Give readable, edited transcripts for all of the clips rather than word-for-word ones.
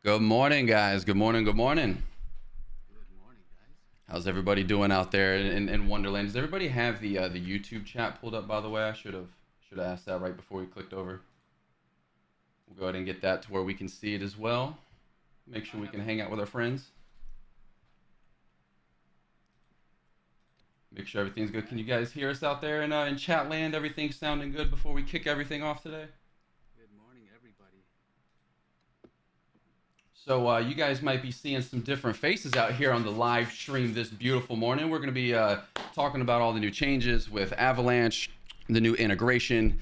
Good morning, guys. Good morning. Good morning. Good morning, guys. How's everybody doing out there in Wonderland? Does everybody have the YouTube chat pulled up? By the way, I should have asked that right before we clicked over. We'll go ahead and get that to where we can see it as well. Make sure we can hang out with our friends. Make sure everything's good. Can you guys hear us out there in chat land? Everything's sounding good before we kick everything off today? Good morning, everybody. So you guys might be seeing some different faces out here on the live stream this beautiful morning. We're going to be talking about all the new changes with Avalanche, the new integration.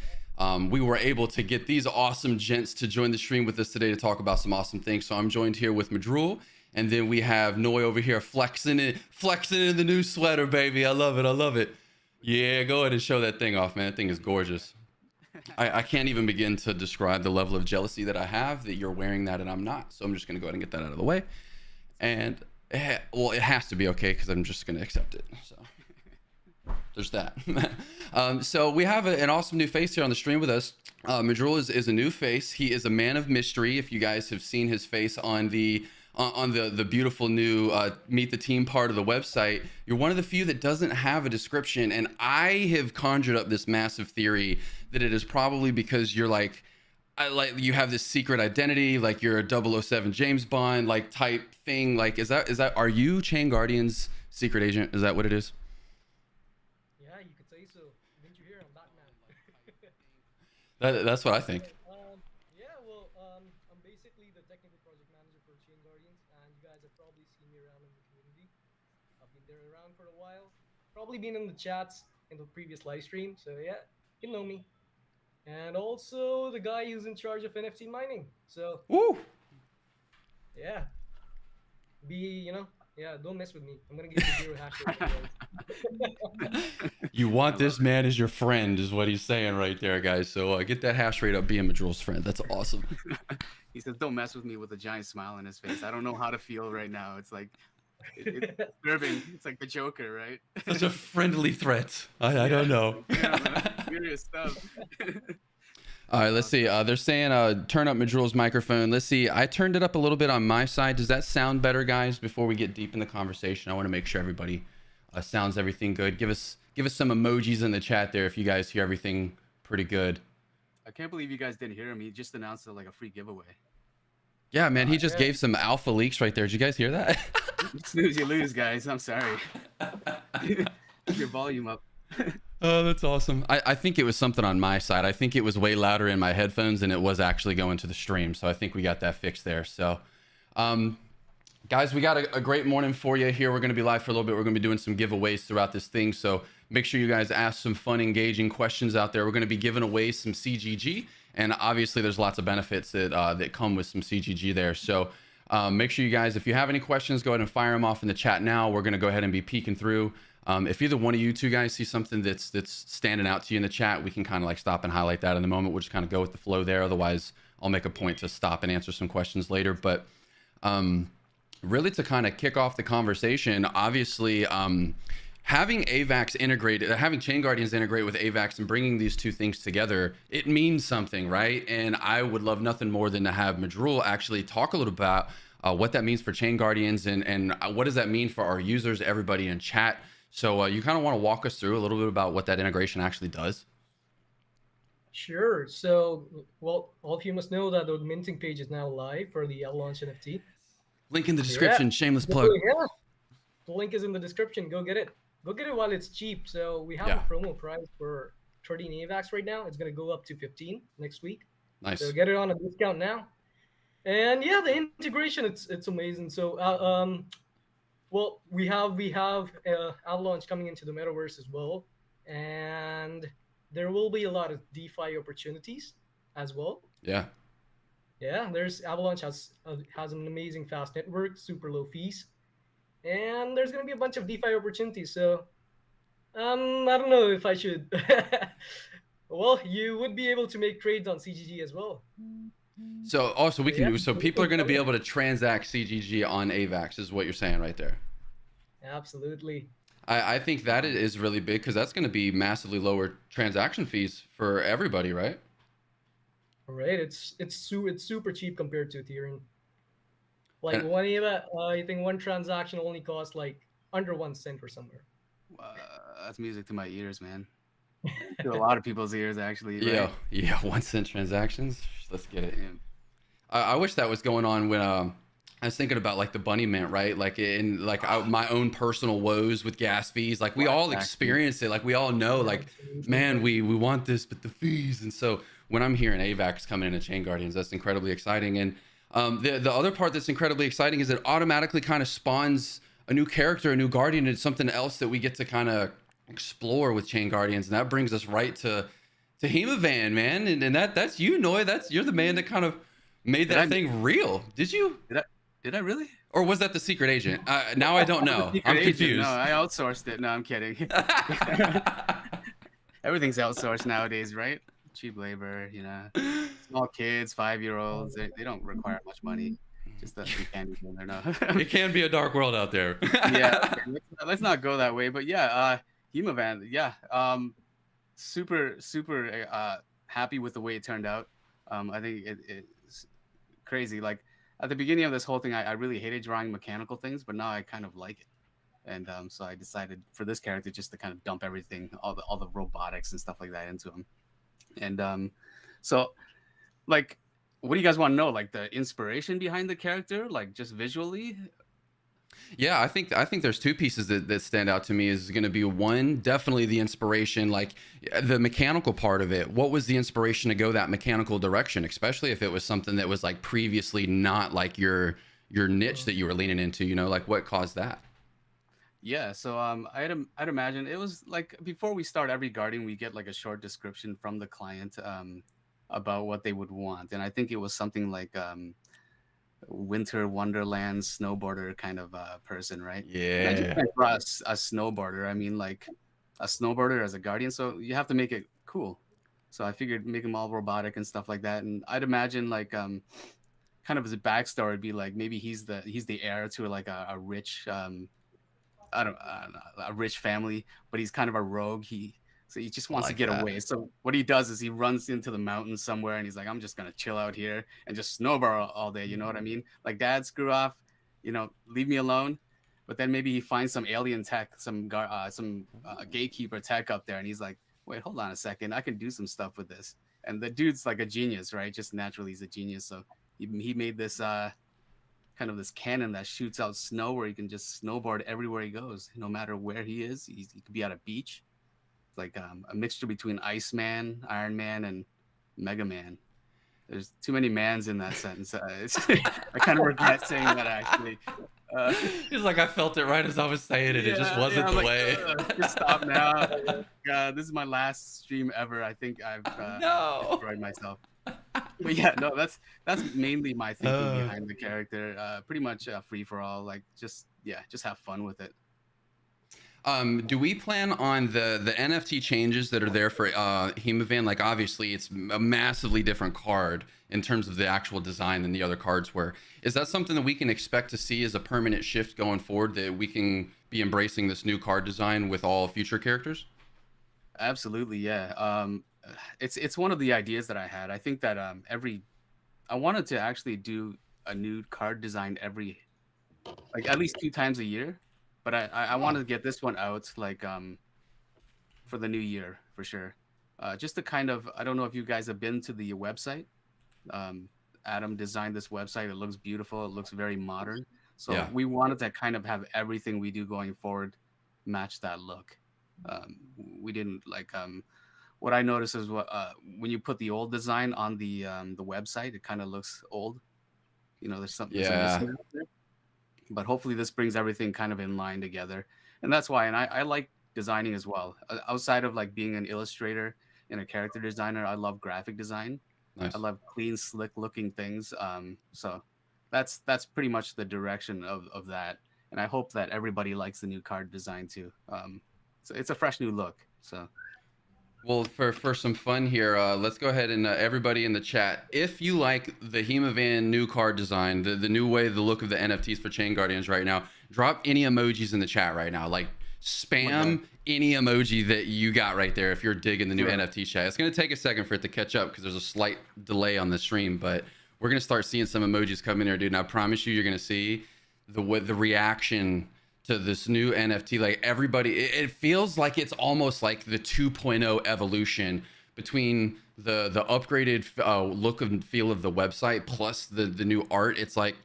We were able to get these awesome gents to join the stream with us today to talk about some awesome things. So I'm joined here with Madrul, and then we have Noi over here flexing in the new sweater, baby. I love it. I love it. Yeah, go ahead and show that thing off, man. That thing is gorgeous. I can't even begin to describe the level of jealousy that I have that you're wearing that and I'm not. So I'm just going to go ahead and get that out of the way. And, well, it has to be okay because I'm just going to accept it. So there's that. So we have an awesome new face here on the stream with us. Madrul is a new face. He is a man of mystery. If you guys have seen his face on the beautiful new Meet the Team part of the website, you're one of the few that doesn't have a description. And I have conjured up this massive theory that it is probably because you're like you have this secret identity, like you're a 007 James Bond like type thing. Like is that are you ChainGuardians secret agent? Is that what it is? Yeah, you could say so. Didn't you hear? I'm Batman. That's what I think. I'm basically the technical project manager for ChainGuardians, and you guys have probably seen me around in the community. I've been there around for a while. Probably been in the chats in the previous live stream, so yeah, you know me. And also the guy who's in charge of NFT mining. So Woo! yeah, don't mess with me. I'm gonna give you 0 hash rate. You want this man as your friend is what he's saying right there, guys. So get that hash rate up, being Madrul's friend. That's awesome. He says, "Don't mess with me," with a giant smile on his face. I don't know how to feel right now. It's like it's disturbing. It's like the Joker, right? Such a friendly threat. I don't know. Yeah, serious stuff. All right, let's see. They're saying turn up Madrul's microphone. Let's see. I turned it up a little bit on my side. Does that sound better, guys? Before we get deep in the conversation, I want to make sure everybody sounds everything good. Give us some emojis in the chat there if you guys hear everything pretty good. I can't believe you guys didn't hear him. He just announced like a free giveaway. Yeah, man, he just gave some alpha leaks right there. Did you guys hear that? Snooze, you lose, guys. I'm sorry. Keep your volume up. Oh, that's awesome. I think it was something on my side. I think it was way louder in my headphones than it was actually going to the stream. So I think we got that fixed there. So, guys, we got a great morning for you here. We're going to be live for a little bit. We're going to be doing some giveaways throughout this thing. So make sure you guys ask some fun, engaging questions out there. We're going to be giving away some CGG. And obviously, there's lots of benefits that come with some CGG there. So make sure you guys, if you have any questions, go ahead and fire them off in the chat now. We're going to go ahead and be peeking through. If either one of you two guys see something that's standing out to you in the chat, we can kind of like stop and highlight that in the moment. We'll just kind of go with the flow there. Otherwise, I'll make a point to stop and answer some questions later. But really to kind of kick off the conversation, obviously, having AVAX integrated, having ChainGuardians integrate with AVAX and bringing these two things together, it means something, right? And I would love nothing more than to have Madrul actually talk a little about what that means for ChainGuardians and what does that mean for our users, everybody in chat. So you kind of want to walk us through a little bit about what that integration actually does? Sure. So, well, all of you must know that the minting page is now live for the Avalanche NFT. Link in the description. Yeah. Shameless plug. Yeah. The link is in the description. Go get it. Go get it while it's cheap. So we have a promo price for 13 AVAX right now. It's going to go up to 15 next week. Nice. So get it on a discount now. And yeah, the integration, it's amazing. So well, we have Avalanche coming into the metaverse as well, and there will be a lot of DeFi opportunities as well. Yeah. Yeah, there's Avalanche has an amazing fast network, super low fees, and there's gonna be a bunch of DeFi opportunities. So, I don't know if I should. Well, you would be able to make trades on CGG as well. So also we can do, so people are going to be able to transact CGG on AVAX is what you're saying right there. Absolutely. I think that is really big because that's going to be massively lower transaction fees for everybody, right? Right. It's super cheap compared to Ethereum. Like And- I think one transaction only costs like under 1 cent or somewhere. That's music to my ears, man. To a lot of people's ears, actually, yeah, right? yeah, 1 cent transactions. Let's get it. Damn. I wish that was going on when I was thinking about like the bunny mint, right? Like in like my own personal woes with gas fees. Like we all Exactly. experience it. Like we all know, like, man, we want this, but the fees. And so when I'm hearing AVAX coming into ChainGuardians, that's incredibly exciting. And the other part that's incredibly exciting is it automatically kind of spawns a new character, a new guardian, and something else that we get to kind of explore with ChainGuardians. And that brings us right to Hemavan, man. And that's you, Noy. You're the man that kind of made that thing real. Did you? Did I really? Or was that the secret agent? Now I don't know. I'm confused. No, I outsourced it. No, I'm kidding. Everything's outsourced nowadays, right? Cheap labor, you know. Small kids, 5-year-olds, they don't require much money. Just that you can't even there. No. It can be a dark world out there. Yeah, okay, let's not go that way. But yeah, Hemavan, yeah, super happy with the way it turned out. I think it's crazy. Like at the beginning of this whole thing, I really hated drawing mechanical things, but now I kind of like it. And so I decided for this character just to kind of dump everything, all the robotics and stuff like that into him. And so like, what do you guys want to know? Like the inspiration behind the character, like just visually? Yeah, I think there's two pieces that stand out to me. Is going to be one, definitely the inspiration, like the mechanical part of it. What was the inspiration to go that mechanical direction, especially if it was something that was like previously not like your niche that you were leaning into, you know, like what caused that? Yeah, so I'd imagine it was like before we start every guardian, we get like a short description from the client about what they would want, and I think it was something like winter wonderland snowboarder kind of person, right? And I just Yeah. went for a snowboarder. I mean, like a snowboarder as a guardian, so you have to make it cool. So I figured make them all robotic and stuff like that, and I'd imagine like kind of as a backstory, it'd be like maybe he's the heir to like a rich I don't know, a rich family, but he's kind of a rogue. So he just wants to like get that. away. So what he does is he runs into the mountains somewhere and he's like, I'm just gonna chill out here and just snowboard all day. You know what I mean? Like, dad, screw off, you know, leave me alone. But then maybe he finds some alien tech, some gatekeeper tech up there, and he's like, wait, hold on a second, I can do some stuff with this. And the dude's like a genius, right? Just naturally, he's a genius. So he made this kind of this cannon that shoots out snow where he can just snowboard everywhere he goes, no matter where he is. He could be at a beach. It's like a mixture between Iceman, Iron Man, and Mega Man. There's too many mans in that sentence. I kind of regret saying that, actually. It's like I felt it right as I was saying it. It just wasn't the like, way. Just stop now. This is my last stream ever. I think I've destroyed myself. But yeah, no, that's mainly my thinking behind the character. Pretty much free for all. Like just have fun with it. Do we plan on the NFT changes that are there for Hemavan? Like obviously it's a massively different card in terms of the actual design than the other cards were. Is that something that we can expect to see as a permanent shift going forward, that we can be embracing this new card design with all future characters? Absolutely, yeah. It's one of the ideas that I had. I think that I wanted to actually do a new card design like at least 2 times a year. But I wanted to get this one out like for the new year for sure. Just to kind of, I don't know if you guys have been to the website. Adam designed this website. It looks beautiful. It looks very modern. So Yeah. we wanted to kind of have everything we do going forward match that look. We didn't like what I noticed is when you put the old design on the website, it kind of looks old. You know, there's something. Yeah. But hopefully this brings everything kind of in line together, and that's why. And I like designing as well. Outside of like being an illustrator and a character designer, I love graphic design. Nice. I love clean, slick looking things. So that's pretty much the direction of that. And I hope that everybody likes the new card design too. So it's a fresh new look. So. Well, for some fun here, let's go ahead and everybody in the chat, if you like the Hemavan new card design, the new way, the look of the NFTs for ChainGuardians right now, drop any emojis in the chat right now. Like spam any emoji that you got right there if you're digging the new NFT chat. It's going to take a second for it to catch up because there's a slight delay on the stream, but we're gonna start seeing some emojis come in here, dude. And I promise you, you're gonna see the reaction to this new NFT. Like everybody, it feels like it's almost like the 2.0 evolution between the upgraded look and feel of the website plus the new art. It's like,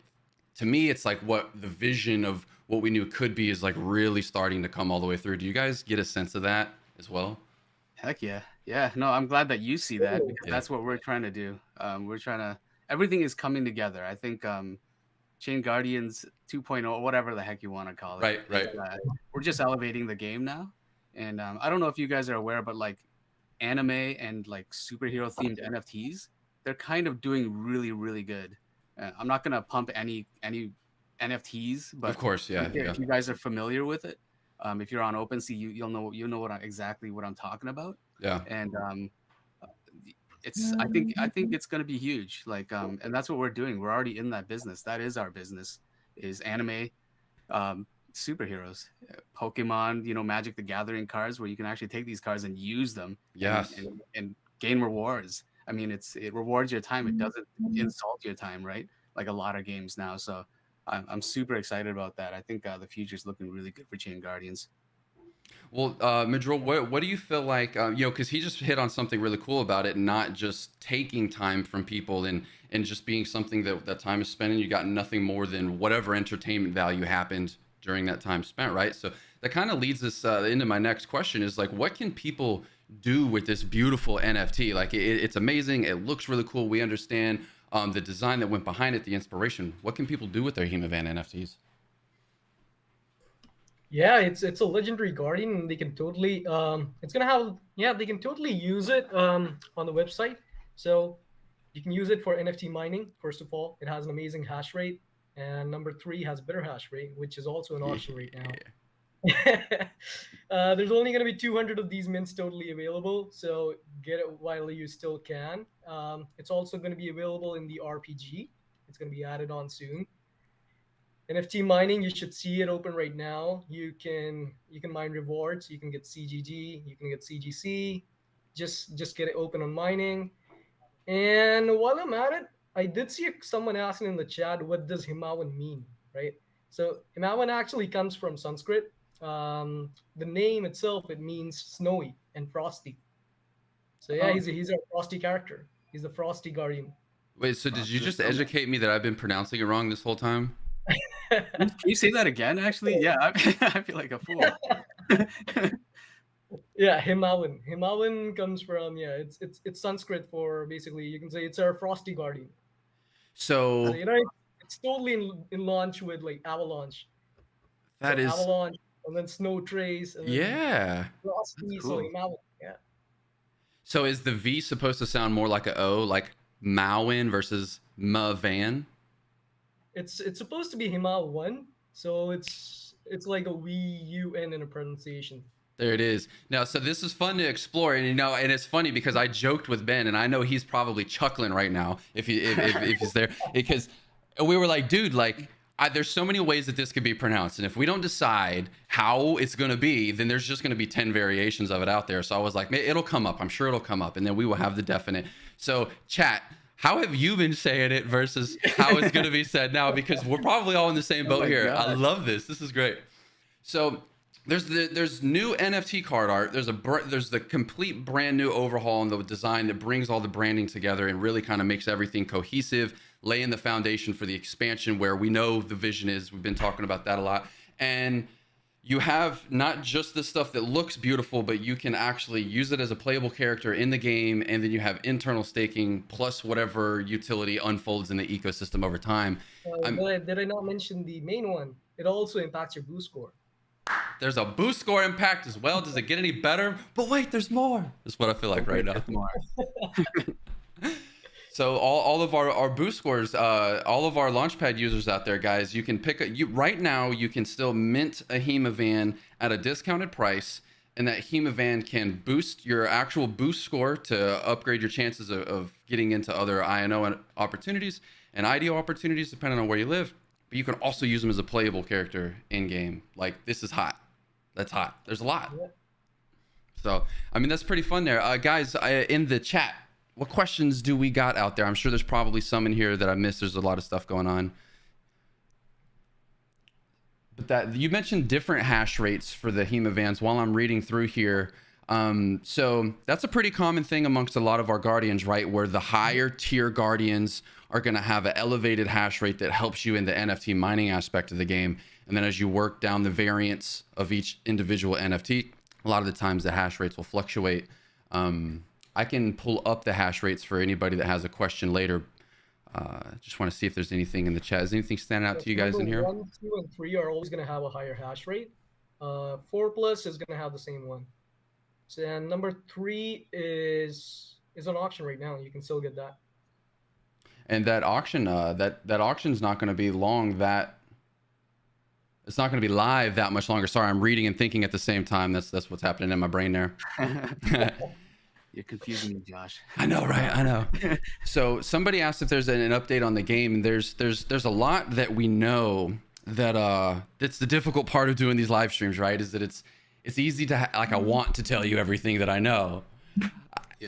to me, it's like what the vision of what we knew could be is like really starting to come all the way through. Do you guys get a sense of that as well? Heck yeah. Yeah. No, I'm glad that you see that, because Yeah. that's what we're trying to do. Everything is coming together. I think Chain Guardians 2.0, whatever the heck you want to call it. Right. We're just elevating the game now. And I don't know if you guys are aware, but like anime and like superhero themed NFTs, they're kind of doing really, really good. I'm not going to pump any NFTs, but Of course, yeah. if you guys are familiar with it, if you're on OpenSea, you'll know exactly what I'm talking about. Yeah. And I think it's going to be huge. Like and that's what we're doing. We're already in that business. That is our business, is anime, superheroes, Pokemon, Magic the Gathering cards, where you can actually take these cards and use them. Yes. And gain rewards. I mean, it rewards your time. It doesn't insult your time, right? Like a lot of games now. So I'm super excited about that. I think the future is looking really good for Chain Guardians. Well, Madril, what do you feel like, because he just hit on something really cool about it, not just taking time from people and just being something that time is spent and you got nothing more than whatever entertainment value happened during that time spent, right? So that kind of leads us into my next question is like, what can people do with this beautiful NFT? Like it's amazing. It looks really cool. We understand the design that went behind it, the inspiration. What can people do with their Hemavan NFTs? Yeah, it's a legendary guardian, and they can totally they can totally use it on the website. So you can use it for NFT mining. First of all, it has an amazing hash rate, and number 3 has better hash rate, which is also an option right now. There's only going to be 200 of these mints totally available, so get it while you still can. It's also going to be available in the RPG. It's going to be added on soon. NFT mining, you should see it open right now. You can mine rewards. You can get CGG. You can get CGC. Just get it open on mining. And while I'm at it, I did see someone asking in the chat, what does Hemavan mean, right? So Hemavan actually comes from Sanskrit. The name itself, it means snowy and frosty. So yeah, he's a frosty character. He's the frosty guardian. Wait, so did you just educate me that I've been pronouncing it wrong this whole time? Can you say that again? Actually, yeah, I feel like a fool. Yeah, Hemavan. Hemavan comes from it's Sanskrit for, basically, you can say it's our frosty guardian. So it's totally in launch with like Avalanche. That is Avalanche, and then Snow Trace. And then frosty, cool. So Hemavan. Yeah. So is the V supposed to sound more like a O, like Mawin versus Mavan? It's supposed to be Hemavan, so it's like a V-U-N in a pronunciation. There it is. Now, so this is fun to explore, and and it's funny because I joked with Ben, and I know he's probably chuckling right now if he's there, because we were like, dude, like there's so many ways that this could be pronounced, and if we don't decide how it's going to be, then there's just going to be 10 variations of it out there. So I was like, it'll come up. I'm sure it'll come up, and then we will have the definite. So chat, how have you been saying it versus how it's going to be said now? Because we're probably all in the same boat here. God. I love this. This is great. So there's new NFT card art. There's the complete brand new overhaul in the design that brings all the branding together and really kind of makes everything cohesive, laying the foundation for the expansion where we know the vision is. We've been talking about that a lot. And you have not just the stuff that looks beautiful, but you can actually use it as a playable character in the game. And then you have internal staking plus whatever utility unfolds in the ecosystem over time. Did I not mention the main one? It also impacts your boost score. There's a boost score impact as well. Does it get any better? But wait, there's more. That's what I feel like right now. So all of our boost scores, all of our Launchpad users out there, guys, you can right now you can still mint a Hemavan at a discounted price, and that Hemavan can boost your actual boost score to upgrade your chances of getting into other INO opportunities and IDO opportunities, depending on where you live. But you can also use them as a playable character in game. Like, this is hot. That's hot. There's a lot. So, I mean, that's pretty fun there. Guys, in the chat, what questions do we got out there? I'm sure there's probably some in here that I missed. There's a lot of stuff going on. But that you mentioned different hash rates for the Hemavans while I'm reading through here. So that's a pretty common thing amongst a lot of our guardians, right? Where the higher tier guardians are going to have an elevated hash rate that helps you in the NFT mining aspect of the game. And then as you work down the variance of each individual NFT, a lot of the times the hash rates will fluctuate. I can pull up the hash rates for anybody that has a question later. Just want to see if there's anything in the chat. Is anything standing out to you guys in here? 1, 2, and 3 are always going to have a higher hash rate. 4 plus is going to have the same one. So then number 3 is on auction right now. You can still get that. And that auction, that auction's not going to be long. It's not going to be live that much longer. Sorry, I'm reading and thinking at the same time. That's what's happening in my brain there. You're confusing me, Josh. I know, right? I know. So somebody asked if there's an update on the game. There's a lot that we know that that's the difficult part of doing these live streams, right? Is that it's easy to like I want to tell you everything that I know,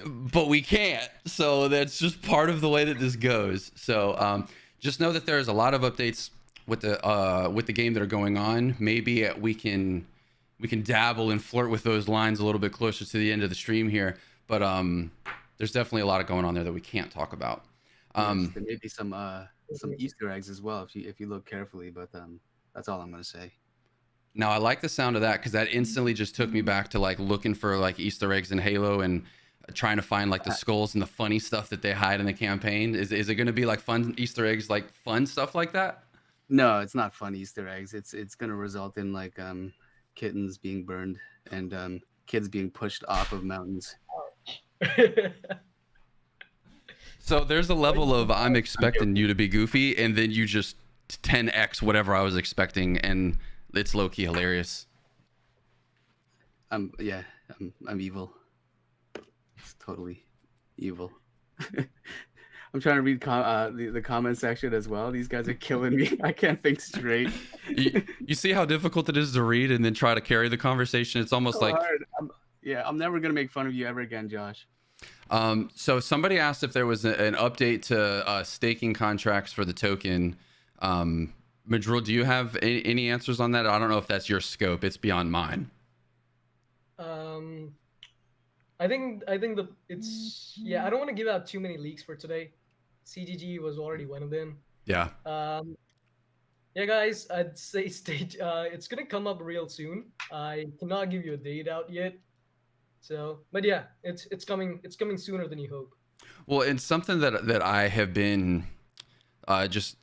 but we can't. So that's just part of the way that this goes. So just know that there's a lot of updates with the game that are going on. Maybe we can dabble and flirt with those lines a little bit closer to the end of the stream here. But there's definitely a lot going on there that we can't talk about. Yes, there may be some Easter eggs as well if you look carefully. But that's all I'm gonna say. Now I like the sound of that because that instantly just took me back to like looking for like Easter eggs in Halo and trying to find like the skulls and the funny stuff that they hide in the campaign. Is it going to be like fun Easter eggs, like fun stuff like that? No, it's not fun Easter eggs. It's gonna result in like kittens being burned and kids being pushed off of mountains. So there's a level of I'm expecting you to be goofy, and then you just 10x whatever I was expecting, and it's low key hilarious. I'm evil. It's totally evil. I'm trying to read the comment section as well. These guys are killing me. I can't think straight. You see how difficult it is to read and then try to carry the conversation? It's almost like hard. I'm never gonna make fun of you ever again, Josh. So somebody asked if there was an update to staking contracts for the token. Madrul, do you have any answers on that? I don't know if that's your scope. It's beyond mine. I think it's I don't want to give out too many leaks for today. CGG was already one of them. Yeah. Yeah, guys, I'd say it's gonna come up real soon. I cannot give you a date out yet. So, but yeah, it's coming sooner than you hope. Well, and something that I have been just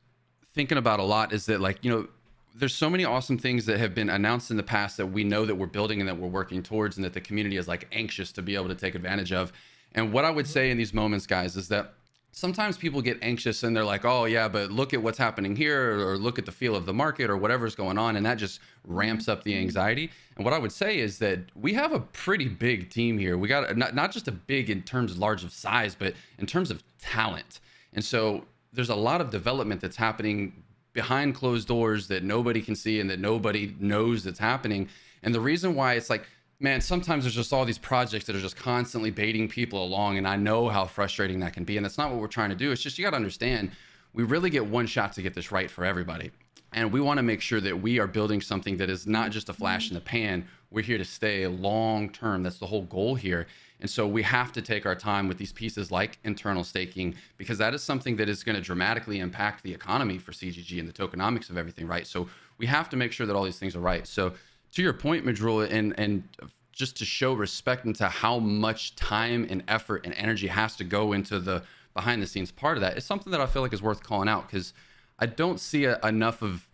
thinking about a lot is that, like, you know, there's so many awesome things that have been announced in the past that we know that we're building and that we're working towards and that the community is like anxious to be able to take advantage of. And what I would say in these moments, guys, is that sometimes people get anxious and they're like, oh yeah, but look at what's happening here, or look at the feel of the market, or whatever's going on, and that just ramps up the anxiety. And what I would say is that we have a pretty big team here. We got not just a big in terms of large of size, but in terms of talent. And so there's a lot of development that's happening behind closed doors that nobody can see and that nobody knows that's happening. And the reason why it's like, man, sometimes there's just all these projects that are just constantly baiting people along, and I know how frustrating that can be. And that's not what we're trying to do. It's just, you got to understand, we really get one shot to get this right for everybody. And we want to make sure that we are building something that is not just a flash in the pan. We're here to stay long term. That's the whole goal here. And so we have to take our time with these pieces like internal staking, because that is something that is going to dramatically impact the economy for CGG and the tokenomics of everything, right? So we have to make sure that all these things are right. So to your point, Madrul, and just to show respect into how much time and effort and energy has to go into the behind the scenes part of that, is something that I feel like is worth calling out, because I don't see enough of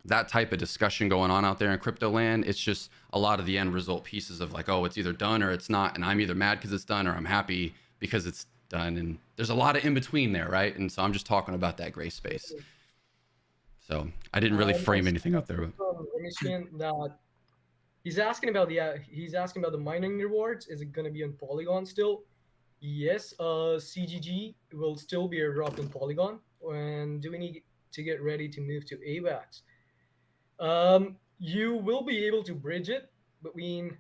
that type of discussion going on out there in crypto land. It's just a lot of the end result pieces of like, oh, it's either done or it's not. And I'm either mad because it's done or I'm happy because it's done. And there's a lot of in between there, right? And so I'm just talking about that gray space. So I didn't really frame anything up there. That he's asking about the mining rewards. Is it going to be on Polygon still? Yes. CGG will still be airdropped on Polygon. And do we need to get ready to move to AVAX? You will be able to bridge it between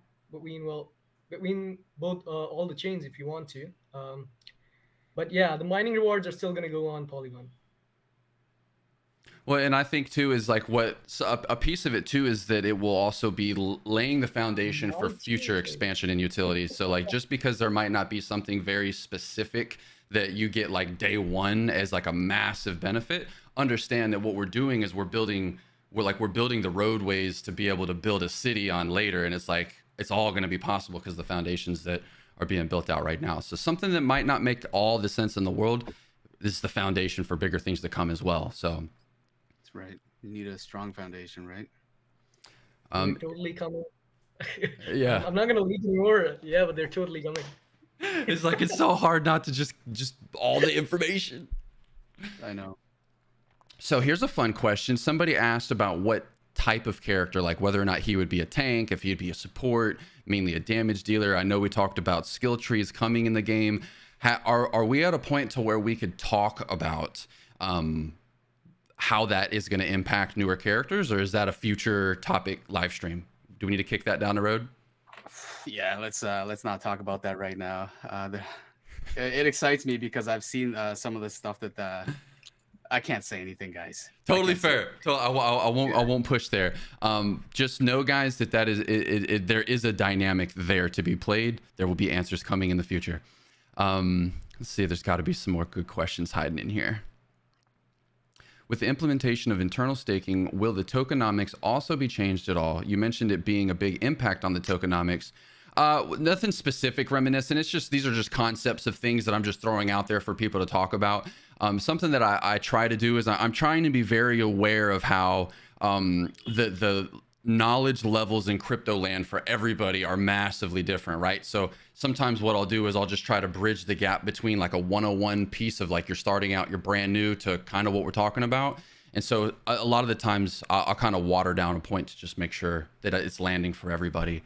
both all the chains if you want to. But yeah, the mining rewards are still gonna go on Polygon. Well, and I think too is like a piece of it too is that it will also be laying the foundation for future expansion and utilities. So like just because there might not be something very specific that you get like day one as like a massive benefit, understand that what we're doing is we're building the roadways to be able to build a city on later, and it's like it's all going to be possible because the foundations that are being built out right now. So something that might not make all the sense in the world, this is the foundation for bigger things to come as well. So. Right. You need a strong foundation, right? They're totally coming. Yeah. I'm not gonna leak more. Yeah, but they're totally coming. It's like it's so hard not to just all the information. I know. So here's a fun question. Somebody asked about what type of character, like whether or not he would be a tank, if he'd be a support, mainly a damage dealer. I know we talked about skill trees coming in the game. Are we at a point to where we could talk about how that is going to impact newer characters, or is that a future topic live stream? Do we need to kick that down the road? Yeah, let's not talk about that right now. It excites me because I've seen some of the stuff that I can't say anything, guys. Totally fair. So I won't push there. Just know, guys, that is there is a dynamic there to be played. There will be answers coming in the future. Let's see. There's got to be some more good questions hiding in here. With the implementation of internal staking, will the tokenomics also be changed at all? You mentioned it being a big impact on the tokenomics. Nothing specific reminiscent. It's just, these are just concepts of things that I'm just throwing out there for people to talk about. Something that I try to do is I'm trying to be very aware of how the knowledge levels in crypto land for everybody are massively different, right? So sometimes what I'll do is I'll just try to bridge the gap between like a 101 piece of like you're starting out, you're brand new to kind of what we're talking about. And so a lot of the times I'll kind of water down a point to just make sure that it's landing for everybody.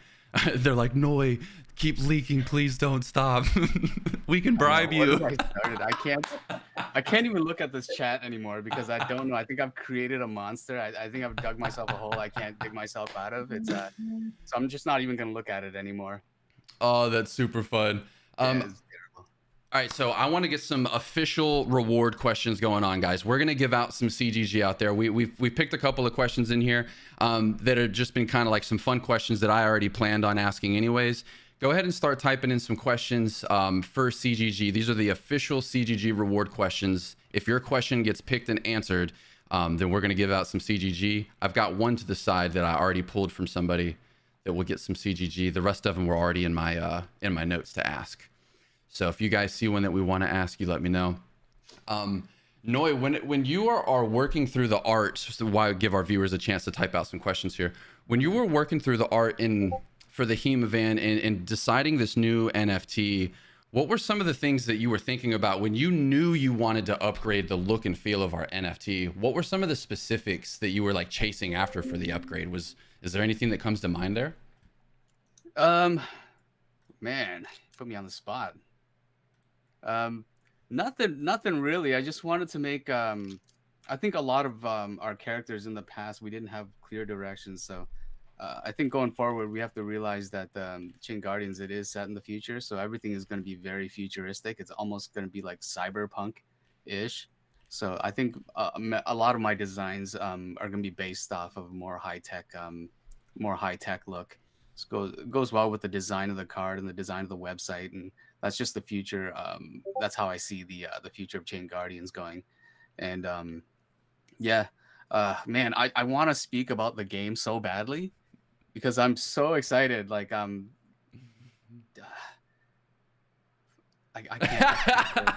They're like, Noi, keep leaking, please don't stop. We can bribe you. I can't even look at this chat anymore because I don't know. I think I've created a monster. I think I've dug myself a hole I can't dig myself out of. It's so I'm just not even gonna look at it anymore. Oh, that's super fun. All right, so I want to get some official reward questions going on, guys. We're gonna give out some CGG out there. We picked a couple of questions in here that have just been kind of like some fun questions that I already planned on asking anyways. Go ahead and start typing in some questions for CGG. These are the official CGG reward questions. If your question gets picked and answered, then we're gonna give out some CGG. I've got one to the side that I already pulled from somebody that will get some CGG. The rest of them were already in my notes to ask. So if you guys see one that we want to ask you, let me know. Noi, when you are working through the art, just to give our viewers a chance to type out some questions here. When you were working through the art for the Hemavan and deciding this new NFT, what were some of the things that you were thinking about when you knew you wanted to upgrade the look and feel of our NFT? What were some of the specifics that you were like chasing after for the upgrade? Is there anything that comes to mind there? Man, put me on the spot. Nothing really. I just wanted to make I think a lot of our characters in the past, we didn't have clear directions. So I think going forward, we have to realize that ChainGuardians, it is set in the future. So everything is going to be very futuristic. It's almost going to be like cyberpunk-ish. So I think a lot of my designs are going to be based off of more high-tech look. It goes well with the design of the card and the design of the website, and that's just the future. That's how I see the future of ChainGuardians going. And man, I want to speak about the game so badly because I'm so excited. Like I can't.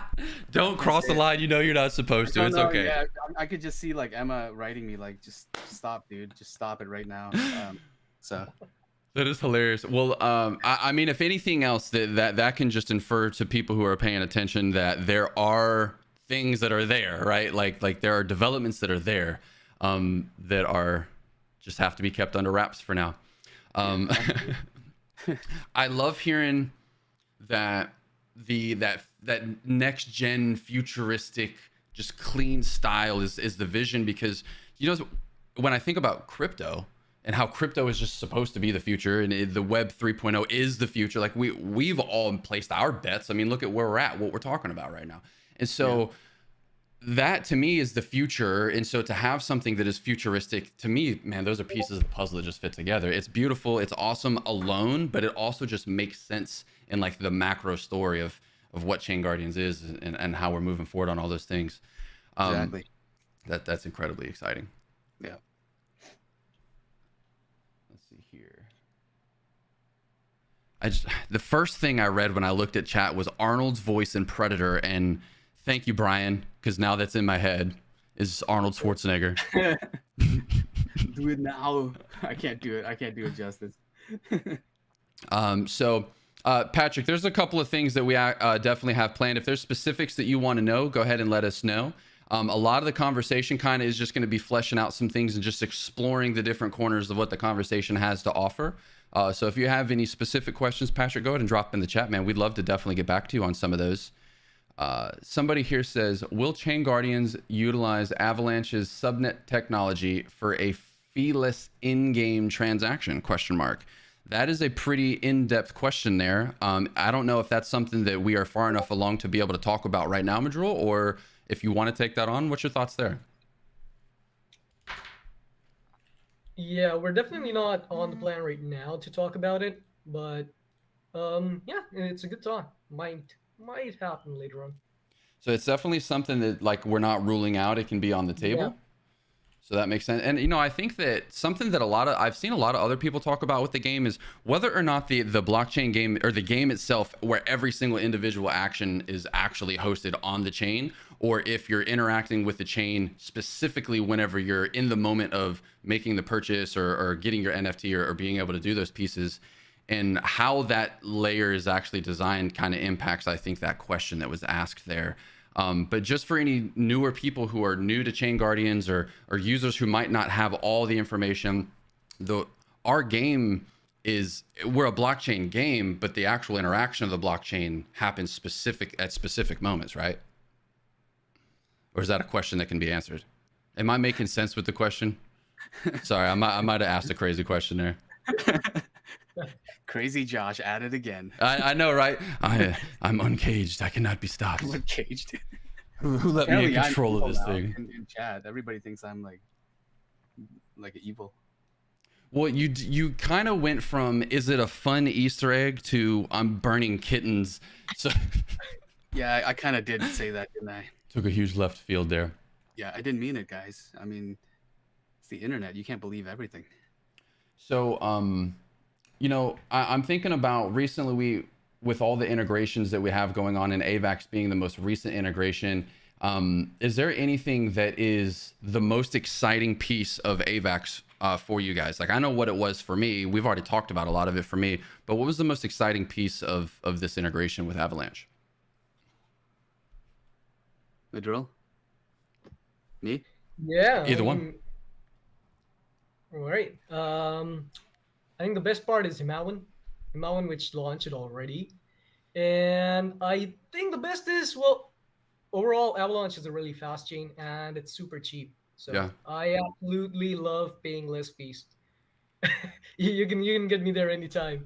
Don't cross the line. You know you're not supposed to. It's okay. Yeah, I could just see like Emma writing me like, just stop, dude. Just stop it right now. So. That is hilarious. Well, I mean, if anything else, that can just infer to people who are paying attention that there are things that are there, right? Like there are developments that are there that are just have to be kept under wraps for now. I love hearing that that next gen futuristic, just clean style is the vision, because you know when I think about crypto, and how crypto is just supposed to be the future, and the web 3.0 is the future. Like we've all placed our bets. I mean, look at where we're at, what we're talking about right now. And so that to me is the future. And so to have something that is futuristic, to me, man, those are pieces of the puzzle that just fit together. It's beautiful, it's awesome alone, but it also just makes sense in like the macro story of what ChainGuardians is, and how we're moving forward on all those things. Exactly. That's incredibly exciting. Yeah. Let's see here. The first thing I read when I looked at chat was Arnold's voice in Predator, and thank you, Brian, because now that's in my head is Arnold Schwarzenegger. Do it now. I can't do it. I can't do it justice. So Patrick, there's a couple of things that we definitely have planned. If there's specifics that you want to know, go ahead and let us know. A lot of the conversation kind of is just going to be fleshing out some things and just exploring the different corners of what the conversation has to offer. So if you have any specific questions, Patrick, go ahead and drop in the chat, man. We'd love to definitely get back to you on some of those. Somebody here says, will ChainGuardians utilize Avalanche's subnet technology for a feeless in-game transaction? ? That is a pretty in-depth question there. I don't know if that's something that we are far enough along to be able to talk about right now, Madrul, or if you want to take that on. What's your thoughts there? Yeah, we're definitely not on the plan right now to talk about it, but yeah, it's a good thought. Might happen later on. So it's definitely something that like we're not ruling out. It can be on the table. Yeah. So that makes sense. And you know, I think that something that I've seen a lot of other people talk about with the game is whether or not the blockchain game or the game itself, where every single individual action is actually hosted on the chain, or if you're interacting with the chain specifically whenever you're in the moment of making the purchase or getting your NFT or being able to do those pieces, and how that layer is actually designed kind of impacts, I think, that question that was asked there. But just for any newer people who are new to ChainGuardians or users who might not have all the information, our game we're a blockchain game, but the actual interaction of the blockchain happens at specific moments, right? Or is that a question that can be answered? Am I making sense with the question? Sorry, I might have asked a crazy question there. Crazy Josh at it again. I know, right? I'm uncaged. I cannot be stopped. I'm uncaged. Who let me in control of this thing? In chat, everybody thinks I'm like evil. Well, you kind of went from is it a fun Easter egg to I'm burning kittens. So yeah, I kind of did say that, didn't I? Took a huge left field there. Yeah, I didn't mean it, guys. I mean, it's the internet. You can't believe everything. So, you know, I'm thinking about recently with all the integrations that we have going on, and AVAX being the most recent integration, is there anything that is the most exciting piece of AVAX for you guys? Like, I know what it was for me. We've already talked about a lot of it for me, but what was the most exciting piece of this integration with Avalanche? The drill? Me? Yeah. Either one. All right. I think the best part is Hemavan, which launched it already. And I think the best is, well, overall, Avalanche is a really fast chain and it's super cheap. So Yeah. I absolutely love paying less fees. you can get me there anytime.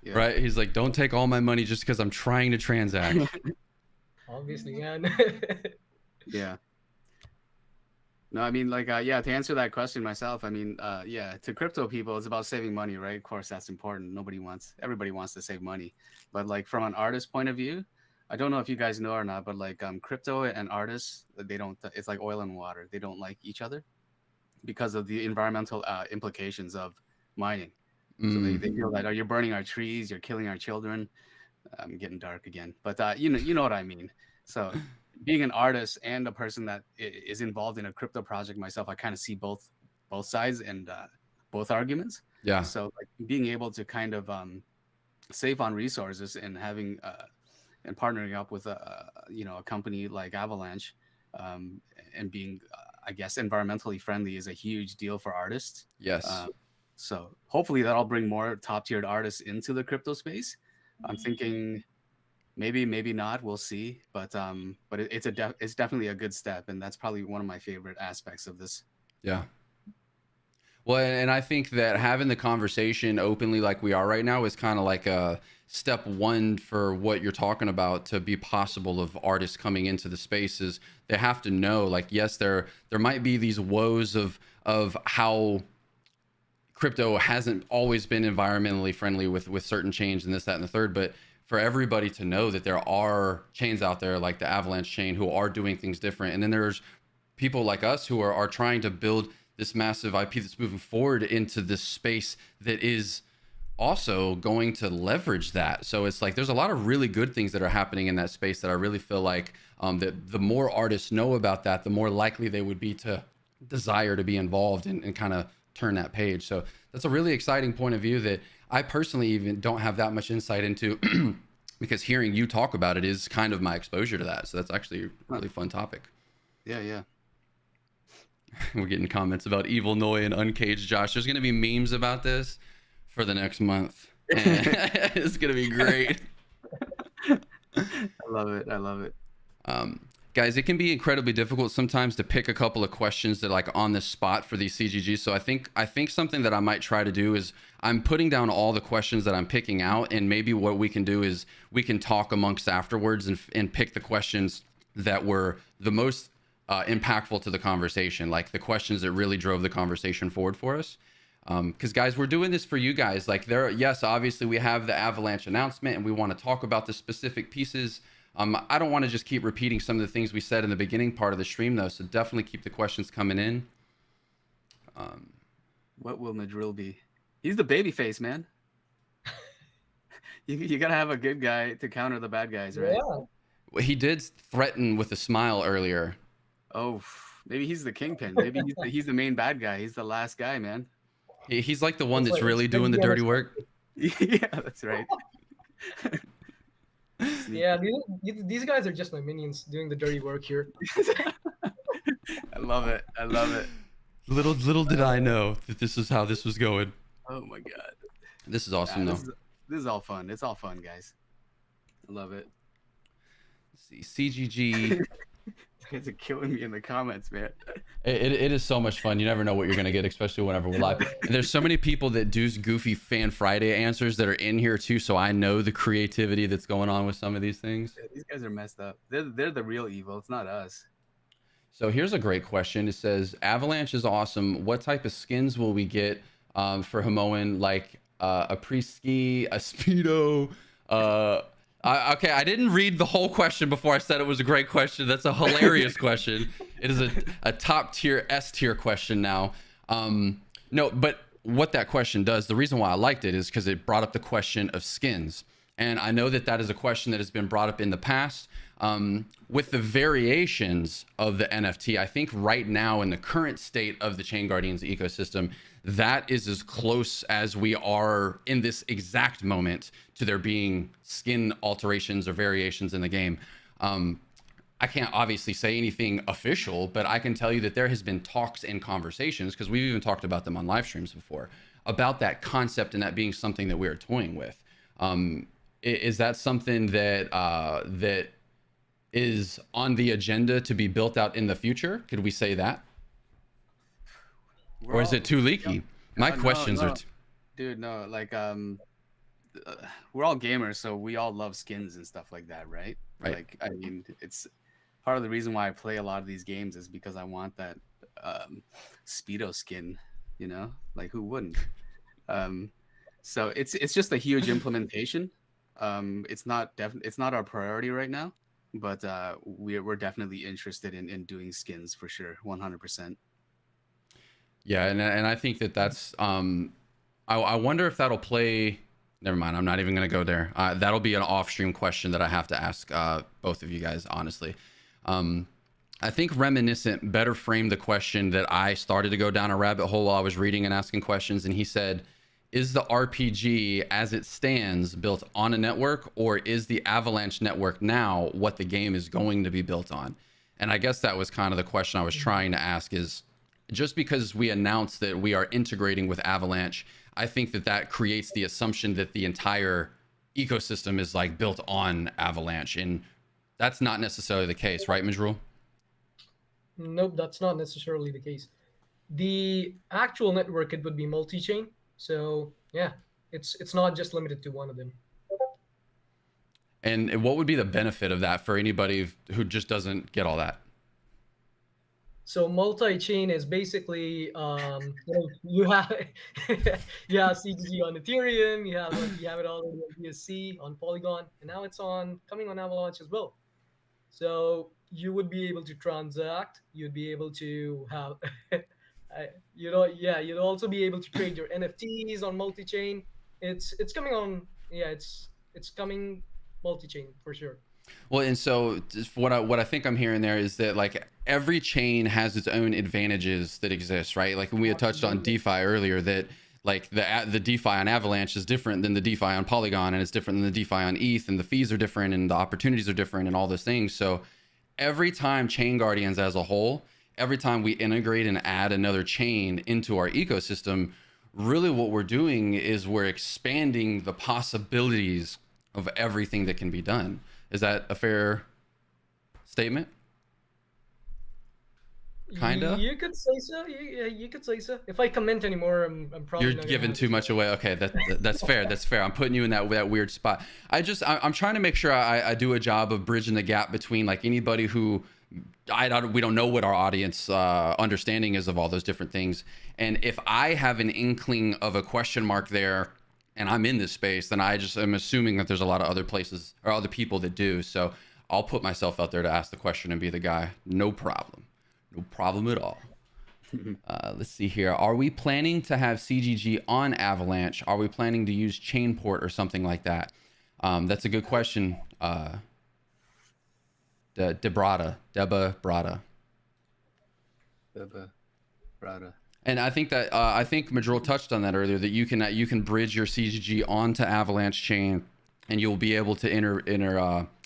Yeah. Right? He's like, don't take all my money just because I'm trying to transact. Obviously, man. Yeah. No, I mean, like, yeah, to answer that question myself, I mean, yeah, to crypto people, it's about saving money, right? Of course, that's important. Everybody wants to save money. But like from an artist point of view, I don't know if you guys know or not, but like crypto and artists, it's like oil and water. They don't like each other because of the environmental implications of mining. So they feel that, oh, you're burning our trees, you're killing our children. I'm getting dark again, but you know what I mean. So being an artist and a person that is involved in a crypto project myself, I kind of see both sides and both arguments. Yeah. So like being able to kind of save on resources and having and partnering up with a company like Avalanche and being I guess environmentally friendly is a huge deal for artists. Yes. So hopefully that'll bring more top-tiered artists into the crypto space. I'm thinking maybe not, we'll see, but it's definitely a good step, and that's probably one of my favorite aspects of this. Yeah. Well, and I think that having the conversation openly like we are right now is kind of like a step one for what you're talking about to be possible of artists coming into the spaces. They have to know, like, yes, there might be these woes of how crypto hasn't always been environmentally friendly with certain chains and this, that, and the third, but for everybody to know that there are chains out there like the Avalanche chain who are doing things different. And then there's people like us who are trying to build this massive IP that's moving forward into this space that is also going to leverage that. So it's like there's a lot of really good things that are happening in that space that I really feel like that the more artists know about that, the more likely they would be to desire to be involved and kind of turn that page. So that's a really exciting point of view that I personally even don't have that much insight into because hearing you talk about it is kind of my exposure to that. So that's actually a really fun topic. Yeah. We're getting comments about Evil Noy and Uncaged Josh. There's going to be memes about this for the next month. It's going to be great. I love it. Guys, it can be incredibly difficult sometimes to pick a couple of questions that like on the spot for these CGGs. So I think something that I might try to do is I'm putting down all the questions that I'm picking out, and maybe what we can do is we can talk amongst afterwards and pick the questions that were the most impactful to the conversation, like the questions that really drove the conversation forward for us. Because guys, we're doing this for you guys. Like yes, obviously we have the Avalanche announcement and we want to talk about the specific pieces. I don't want to just keep repeating some of the things we said in the beginning part of the stream though. So definitely keep the questions coming in. What will Madrill be? He's the baby face, man. You gotta have a good guy to counter the bad guys, right? Yeah. He did threaten with a smile earlier. Oh, maybe he's the kingpin. Maybe he's the main bad guy. He's the last guy, man. He's like the one that's like really doing the dirty work. Yeah, that's right. Yeah, these guys are just my minions doing the dirty work here. I love it. Little did I know that this is how this was going. Oh my god. This is awesome though. This is all fun. It's all fun, guys. I love it. Let's see, CGG. You guys are killing me in the comments, man. It is so much fun. You never know what you're going to get, especially whenever we're live. And there's so many people that do goofy Fan Friday answers that are in here too, so I know the creativity that's going on with some of these things. Yeah, these guys are messed up. They're the real evil. It's not us. So here's a great question. It says, Avalanche is awesome. What type of skins will we get for Hemavan? Like a pre-ski, a Speedo, okay, I didn't read the whole question before I said it was a great question. That's a hilarious question. It is a top tier, S tier question now. No, but what that question does, the reason why I liked it is because it brought up the question of skins. And I know that that is a question that has been brought up in the past. With the variations of the NFT, I think right now in the current state of the ChainGuardians ecosystem, that is as close as we are in this exact moment to there being skin alterations or variations in the game. I can't obviously say anything official, but I can tell you that there has been talks and conversations, because we've even talked about them on live streams before, about that concept and that being something that we are toying with. Is that something that that is on the agenda to be built out in the future? Could we say that? Or is it too leaky? My questions are... Dude, no, like, we're all gamers, so we all love skins and stuff like that, right? Right. Like, I mean, it's part of the reason why I play a lot of these games is because I want that Speedo skin, you know? Like, who wouldn't? So it's just a huge implementation. It's not our priority right now, but we're definitely interested in doing skins for sure, 100%. Yeah, and I think that that's I wonder if that'll play. Never mind, I'm not even gonna go there. That'll be an off-stream question that I have to ask both of you guys, honestly. I think Reminiscent better framed the question that I started to go down a rabbit hole while I was reading and asking questions, and he said, is the RPG as it stands built on a network, or is the Avalanche network now what the game is going to be built on? And I guess that was kind of the question I was trying to ask, is just because we announced that we are integrating with Avalanche, I think that that creates the assumption that the entire ecosystem is like built on Avalanche, and that's not necessarily the case, right, Majrul? Nope, that's not necessarily the case. The actual network, it would be multi-chain. So yeah, it's not just limited to one of them. And what would be the benefit of that for anybody who just doesn't get all that? So multi-chain is basically you have you have CGG on Ethereum, you have it already on BSC, on Polygon, and now it's on coming on Avalanche as well. So you would be able to transact. You'd be able to have, you'd also be able to trade your NFTs on multi-chain. It's coming on. Yeah, it's coming multi-chain for sure. Well, and so what I think I'm hearing there is that like every chain has its own advantages that exist, right? Like when we had touched on DeFi earlier, that like the DeFi on Avalanche is different than the DeFi on Polygon, and it's different than the DeFi on ETH, and the fees are different, and the opportunities are different, and all those things. So every time ChainGuardians as a whole, every time we integrate and add another chain into our ecosystem, really what we're doing is we're expanding the possibilities of everything that can be done. Is that a fair statement? Kinda. You could say so. You could say so. If I comment anymore, I'm probably You're not giving too much away. Okay, that's fair. That's fair. I'm putting you in that weird spot. I'm trying to make sure I do a job of bridging the gap between like anybody who we don't know what our audience understanding is of all those different things. And if I have an inkling of a question mark there, and I'm in this space, then I just am assuming that there's a lot of other places or other people that do. So I'll put myself out there to ask the question and be the guy. No problem. No problem at all. Let's see here. Are we planning to have CGG on Avalanche? Are we planning to use Chainport or something like that? That's a good question. Deba Brada. And I think that I think Madril touched on that earlier, that you can bridge your CGG onto Avalanche chain, and you'll be able to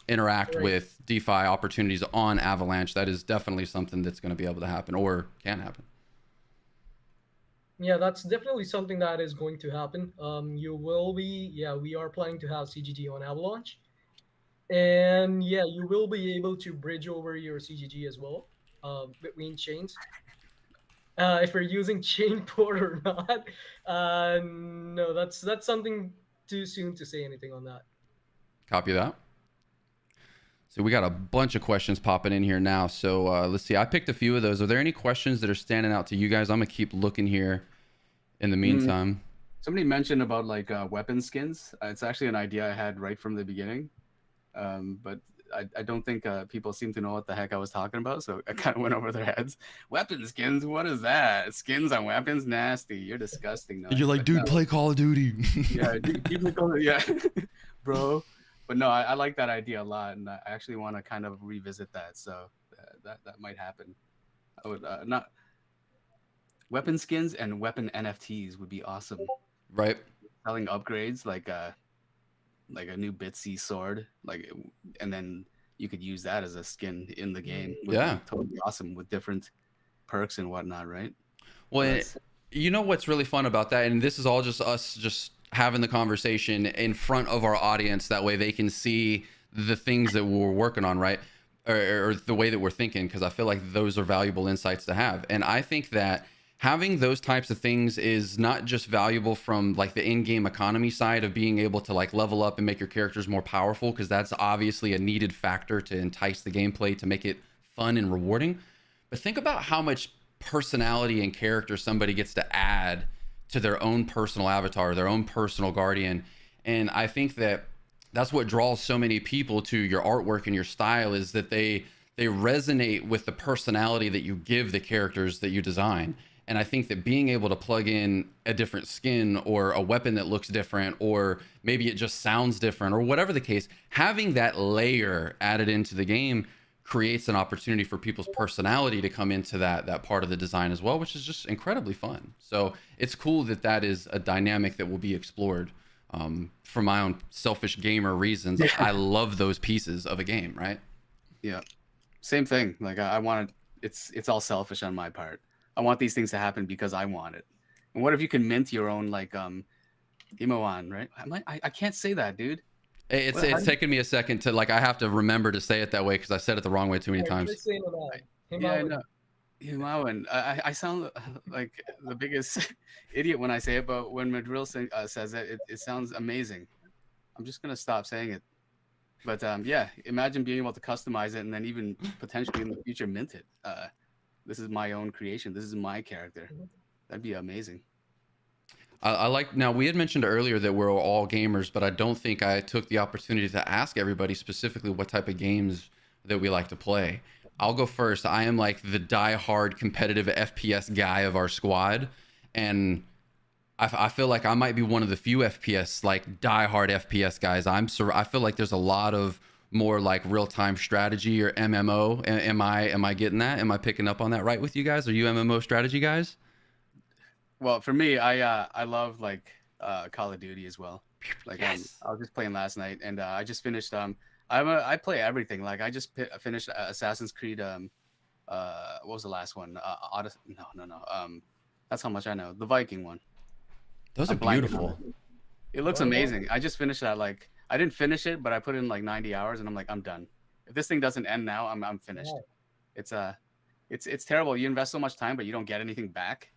interact with DeFi opportunities on Avalanche. That is definitely something that's going to be able to happen or can happen. Yeah, that's definitely something that is going to happen. We are planning to have CGG on Avalanche. And yeah, you will be able to bridge over your CGG as well between chains. If you're using Chainport or not, no, that's something too soon to say anything on that. Copy that. So we got a bunch of questions popping in here now. So let's see. I picked a few of those. Are there any questions that are standing out to you guys? I'm gonna keep looking here in the meantime. Somebody mentioned about like weapon skins. It's actually an idea I had right from the beginning. But I don't think people seem to know what the heck I was talking about, so I kind of went over their heads. Weapon skins? What is that? Skins on weapons? Nasty. You're disgusting. No, you're like, dude, play Call of Duty. Yeah, dude, play Call of Duty. Yeah, bro. But no, I like that idea a lot, and I actually want to kind of revisit that. So that might happen. I would not weapon skins and weapon NFTs would be awesome. Right. Selling upgrades like a new Bitsy sword, and then you could use that as a skin in the game. Yeah, totally awesome with different perks and whatnot, right? Well, you know what's really fun about that, and this is all just us just having the conversation in front of our audience. That way they can see the things that we're working on, right? Or the way that we're thinking, because I feel like those are valuable insights to have. And I think that having those types of things is not just valuable from like the in-game economy side of being able to like level up and make your characters more powerful, because that's obviously a needed factor to entice the gameplay, to make it fun and rewarding. But think about how much personality and character somebody gets to add to their own personal avatar, their own personal guardian. And I think that that's what draws so many people to your artwork and your style, is that they resonate with the personality that you give the characters that you design. And I think that being able to plug in a different skin or a weapon that looks different, or maybe it just sounds different, or whatever the case, having that layer added into the game creates an opportunity for people's personality to come into that part of the design as well, which is just incredibly fun. So it's cool that that is a dynamic that will be explored. For my own selfish gamer reasons, yeah. I love those pieces of a game, right? Yeah, same thing. Like I want it. It's all selfish on my part. I want these things to happen because I want it. And what if you can mint your own like Hemavan, right? I can't say that, dude. It's taken me a second to like, I have to remember to say it that way because I said it the wrong way too many times. Yeah, I know. Hemavan. I sound like the biggest idiot when I say it, but when Madril says it sounds amazing. I'm just gonna stop saying it. But yeah, imagine being able to customize it and then even potentially in the future mint it. This is my own creation. This is my character. That'd be amazing. I like, now we had mentioned earlier that we're all gamers, but I don't think I took the opportunity to ask everybody specifically what type of games that we like to play. I'll go first. I am like the die-hard competitive FPS guy of our squad, and I feel like I might be one of the few FPS, like die-hard FPS guys. I feel like there's a lot of more like real-time strategy or MMO. Am I getting that? Am I picking up on that right with you guys? Are you MMO strategy guys? Well, for me, I love like Call of Duty as well. Like Yes. I was just playing last night, and I just finished. I play everything. Like I just finished Assassin's Creed. What was the last one? Odyssey? No. That's how much I know. The Viking one. Those are I'm blanking on beautiful. It looks Oh, yeah. amazing. I just finished that. Like I didn't finish it, but I put in like 90 hours, and I'm like, I'm done. If this thing doesn't end now, I'm finished. Wow. It's terrible. You invest so much time, but you don't get anything back.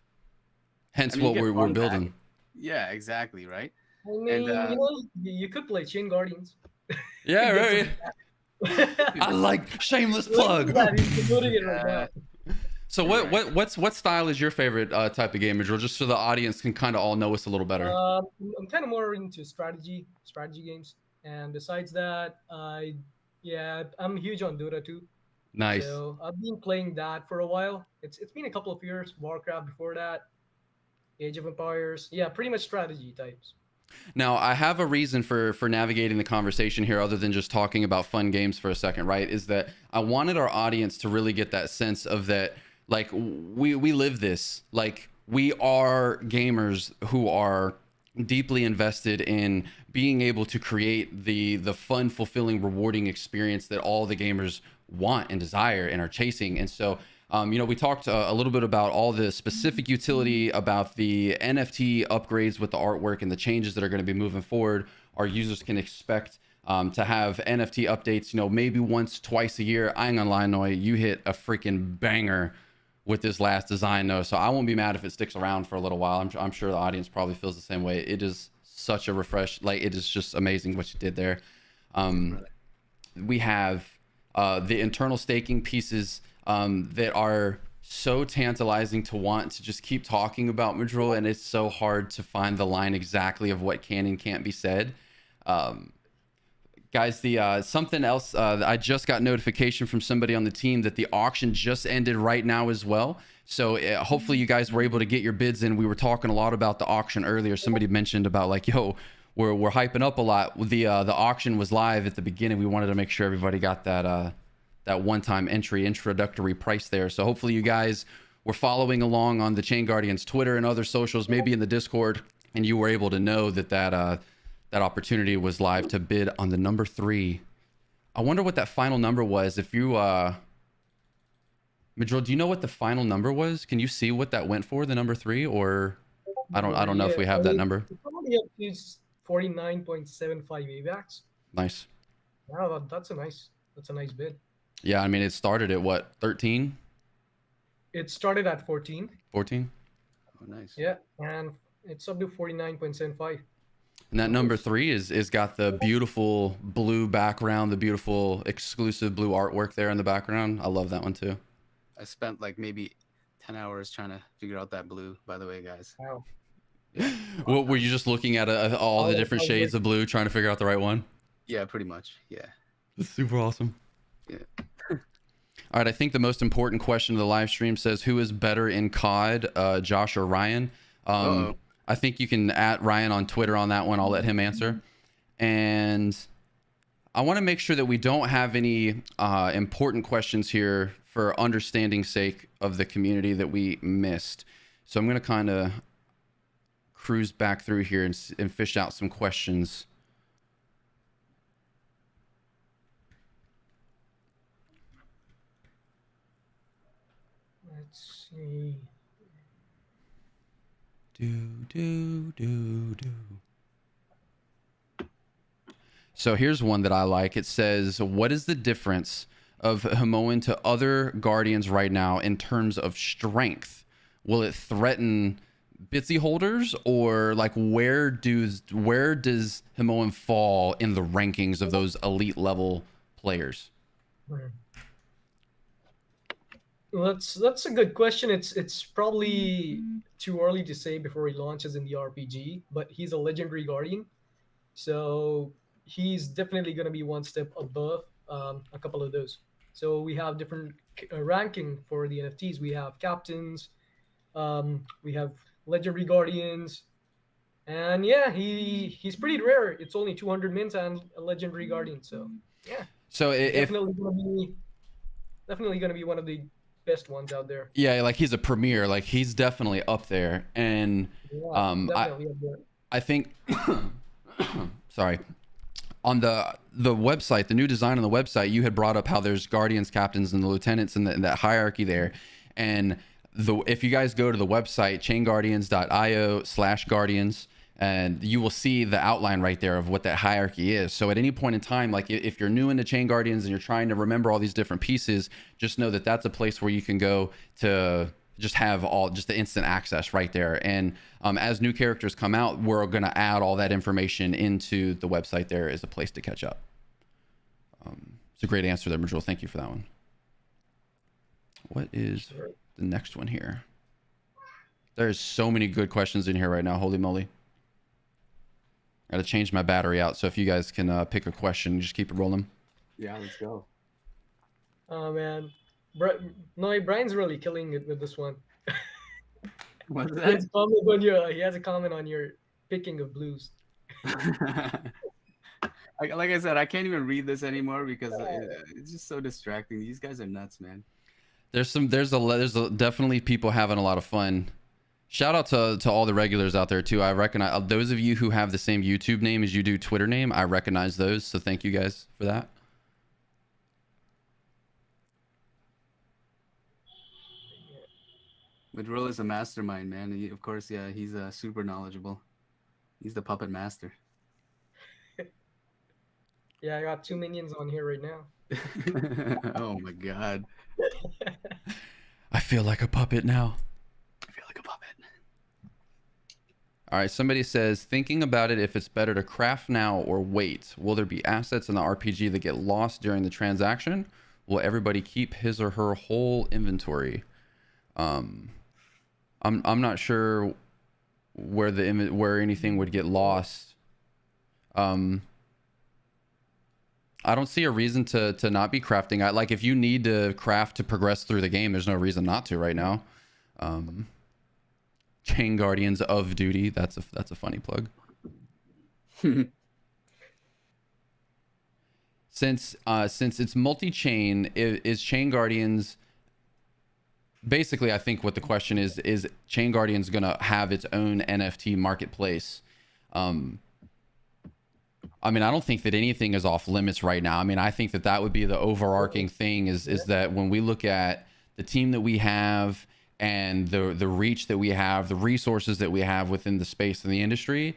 Hence I mean, you what get we're fun back. building. Yeah, exactly, right? I mean, And you could play ChainGuardians. Yeah, Get right. some- I like shameless Look at plug. that, he's promoting it right now. So what style is your favorite type of game, Madril? Just so the audience can kind of all know us a little better. I'm kind of more into strategy games, and besides that, I'm huge on Dota too. Nice. So I've been playing that for a while. It's been a couple of years. Warcraft before that, Age of Empires. Yeah, pretty much strategy types. Now, I have a reason for navigating the conversation here other than just talking about fun games for a second, right? Is that I wanted our audience to really get that sense of that, like, we live this. Like, we are gamers who are deeply invested in being able to create the fun, fulfilling, rewarding experience that all the gamers want and desire and are chasing. And so we talked a little bit about all the specific utility about the NFT upgrades with the artwork and the changes that are going to be moving forward. Our users can expect to have NFT updates, maybe once, twice a year. I ain't gonna lie, Noi, you hit a freaking banger with this last design, though. So I won't be mad if it sticks around for a little while. I'm sure the audience probably feels the same way. It is such a refresh. Like, it is just amazing what you did there. We have the internal staking pieces that are so tantalizing to want to just keep talking about, Madril, and it's so hard to find the line exactly of what can and can't be said. Guys, the something else, I just got notification from somebody on the team that the auction just ended right now as well. So hopefully you guys were able to get your bids in. We were talking a lot about the auction earlier. Somebody mentioned about like, yo, we're hyping up a lot. The auction was live at the beginning. We wanted to make sure everybody got that one-time introductory price there. So hopefully you guys were following along on the ChainGuardians Twitter and other socials, maybe in the Discord, and you were able to know that opportunity was live to bid on the number 3. I wonder what that final number was. If you, Madril, do you know what the final number was? Can you see what that went for, the number 3, or I don't know if we have that number. It's probably up to 49.75 AVAX. Nice. Wow, that's a nice bid. Yeah, I mean, it started at what, 13? It started at 14. 14? oh, nice. Yeah, and it's up to 49.75. And that number 3 is got the beautiful blue background, the beautiful exclusive blue artwork there in the background. I love that one too. I spent like maybe 10 hours trying to figure out that blue, by the way, guys. Wow. What were you just looking at all the different shades of blue, trying to figure out the right one? Yeah, pretty much. Yeah. That's super awesome. Yeah. All right, I think the most important question of the live stream says, who is better in COD, Josh or Ryan? I think you can @ Ryan on Twitter on that one. I'll let him answer. And I want to make sure that we don't have any important questions here for understanding sake of the community that we missed. So I'm going to kind of cruise back through here and fish out some questions. Let's see. So here's one that I like. It says, what is the difference of Hemoan to other Guardians right now in terms of strength? Will it threaten Bitsy holders, or like where does Hemoan fall in the rankings of those elite level players? Well, that's a good question. It's probably too early to say before he launches in the RPG, but he's a legendary guardian, so he's definitely going to be one step above a couple of those. So we have different ranking for the NFTs. We have captains, we have legendary guardians, and yeah, he's pretty rare. It's only 200 mints and a legendary guardian. So yeah, So if definitely gonna be one of the best ones out there. yeah, like he's a premier, like he's definitely up there. And Yeah, definitely up there. I think sorry, on the website, the new design on the website, you had brought up how there's guardians, captains, and the lieutenants, and that hierarchy there. And if you guys go to the website chainguardians.io/guardians, and you will see the outline right there of what that hierarchy is. So at any point in time, like if you're new into Chain Guardians and you're trying to remember all these different pieces, just know that that's a place where you can go to just have just the instant access right there. And as new characters come out, we're going to add all that information into the website. There is a place to catch up. It's a great answer there, Majul. Thank you for that one. What is the next one here? There's so many good questions in here right now. Holy moly. I got to change my battery out. So if you guys can pick a question, just keep it rolling. Yeah, let's go. Oh man, no, Brian's really killing it with this one. What's He has that? a comment on your. He has a comment on your picking of blues. Like I said, I can't even read this anymore because it's just so distracting. These guys are nuts, man. There's definitely people having a lot of fun. Shout out to all the regulars out there too. I recognize those of you who have the same YouTube name as you do Twitter name. I recognize those, so thank you guys for that. Madrill is a mastermind, man. Of course, yeah, he's super knowledgeable. He's the puppet master. Yeah, I got 2 minions on here right now. Oh my god. I feel like a puppet now. I feel like a puppet. All right, somebody says, thinking about it, if it's better to craft now or wait, will there be assets in the RPG that get lost during the transaction? Will everybody keep his or her whole inventory? I'm not sure where anything would get lost. I don't see a reason to not be crafting. Like if you need to craft to progress through the game, there's no reason not to right now. Chain Guardians of Duty. That's a funny plug. Since it's multi-chain, is Chain Guardians basically, I think what the question is Chain Guardians gonna have its own NFT marketplace? I mean, I don't think that anything is off limits right now. I mean, I think that would be the overarching thing is that when we look at the team that we have and the reach that we have, the resources that we have within the space and the industry,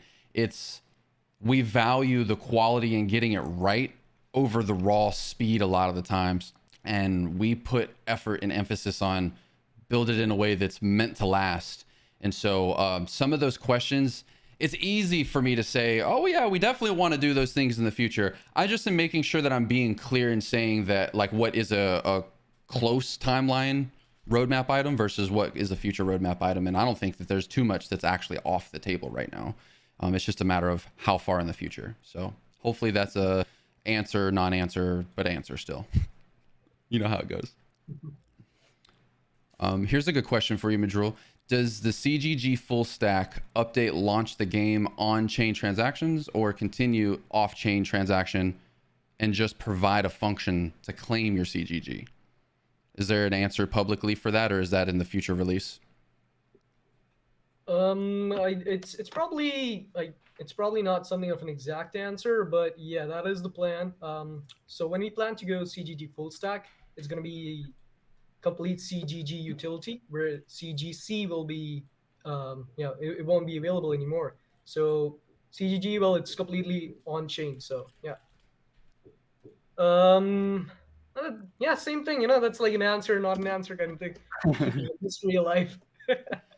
we value the quality and getting it right over the raw speed a lot of the times. And we put effort and emphasis on build it in a way that's meant to last. And so some of those questions, it's easy for me to say, oh yeah, we definitely want to do those things in the future. I just am making sure that I'm being clear in saying that like what is a close timeline roadmap item versus what is a future roadmap item. And I don't think that there's too much that's actually off the table right now. It's just a matter of how far in the future. So hopefully that's a answer, non-answer, but answer still. You know how it goes. Here's a good question for you, Madrul. Does the CGG full stack update launch the game on-chain transactions or continue off-chain transaction and just provide a function to claim your CGG? Is there an answer publicly for that, or is that in the future release? It's probably not something of an exact answer, but yeah, that is the plan. So when we plan to go CGG full stack, it's gonna be complete CGG utility where CGC will be, it won't be available anymore. So CGG, well, it's completely on chain. So yeah. Yeah, same thing. That's like an answer, not an answer kind of thing. It's real life.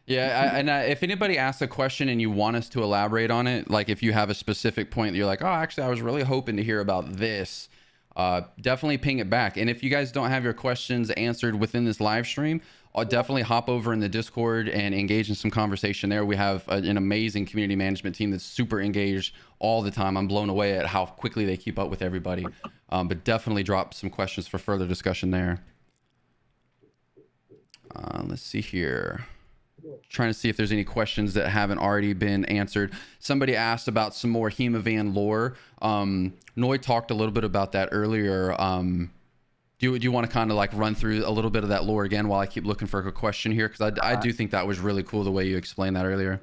Yeah, if anybody asks a question and you want us to elaborate on it, like if you have a specific point that you're like, oh, actually, I was really hoping to hear about this, definitely ping it back. And if you guys don't have your questions answered within this live stream, I'll definitely hop over in the Discord and engage in some conversation there. We have an amazing community management team that's super engaged all the time. I'm blown away at how quickly they keep up with everybody. But definitely drop some questions for further discussion there. Let's see here. Trying to see if there's any questions that haven't already been answered. Somebody asked about some more Hemavan lore. Noi talked a little bit about that earlier. Do you want to kind of like run through a little bit of that lore again while I keep looking for a question here? Because I do think that was really cool the way you explained that earlier.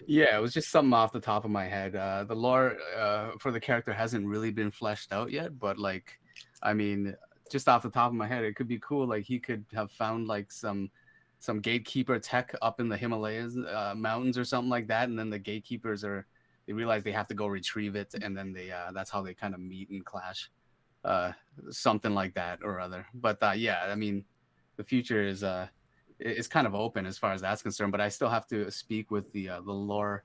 Yeah, it was just something off the top of my head. The lore for the character hasn't really been fleshed out yet, but like, I mean, just off the top of my head, it could be cool. Like he could have found like some gatekeeper tech up in the Himalayas mountains or something like that, and then the gatekeepers they realize they have to go retrieve it, and then that's how they kind of meet and clash, something like that or other. But yeah, I mean, the future is kind of open as far as that's concerned. But I still have to speak with the lore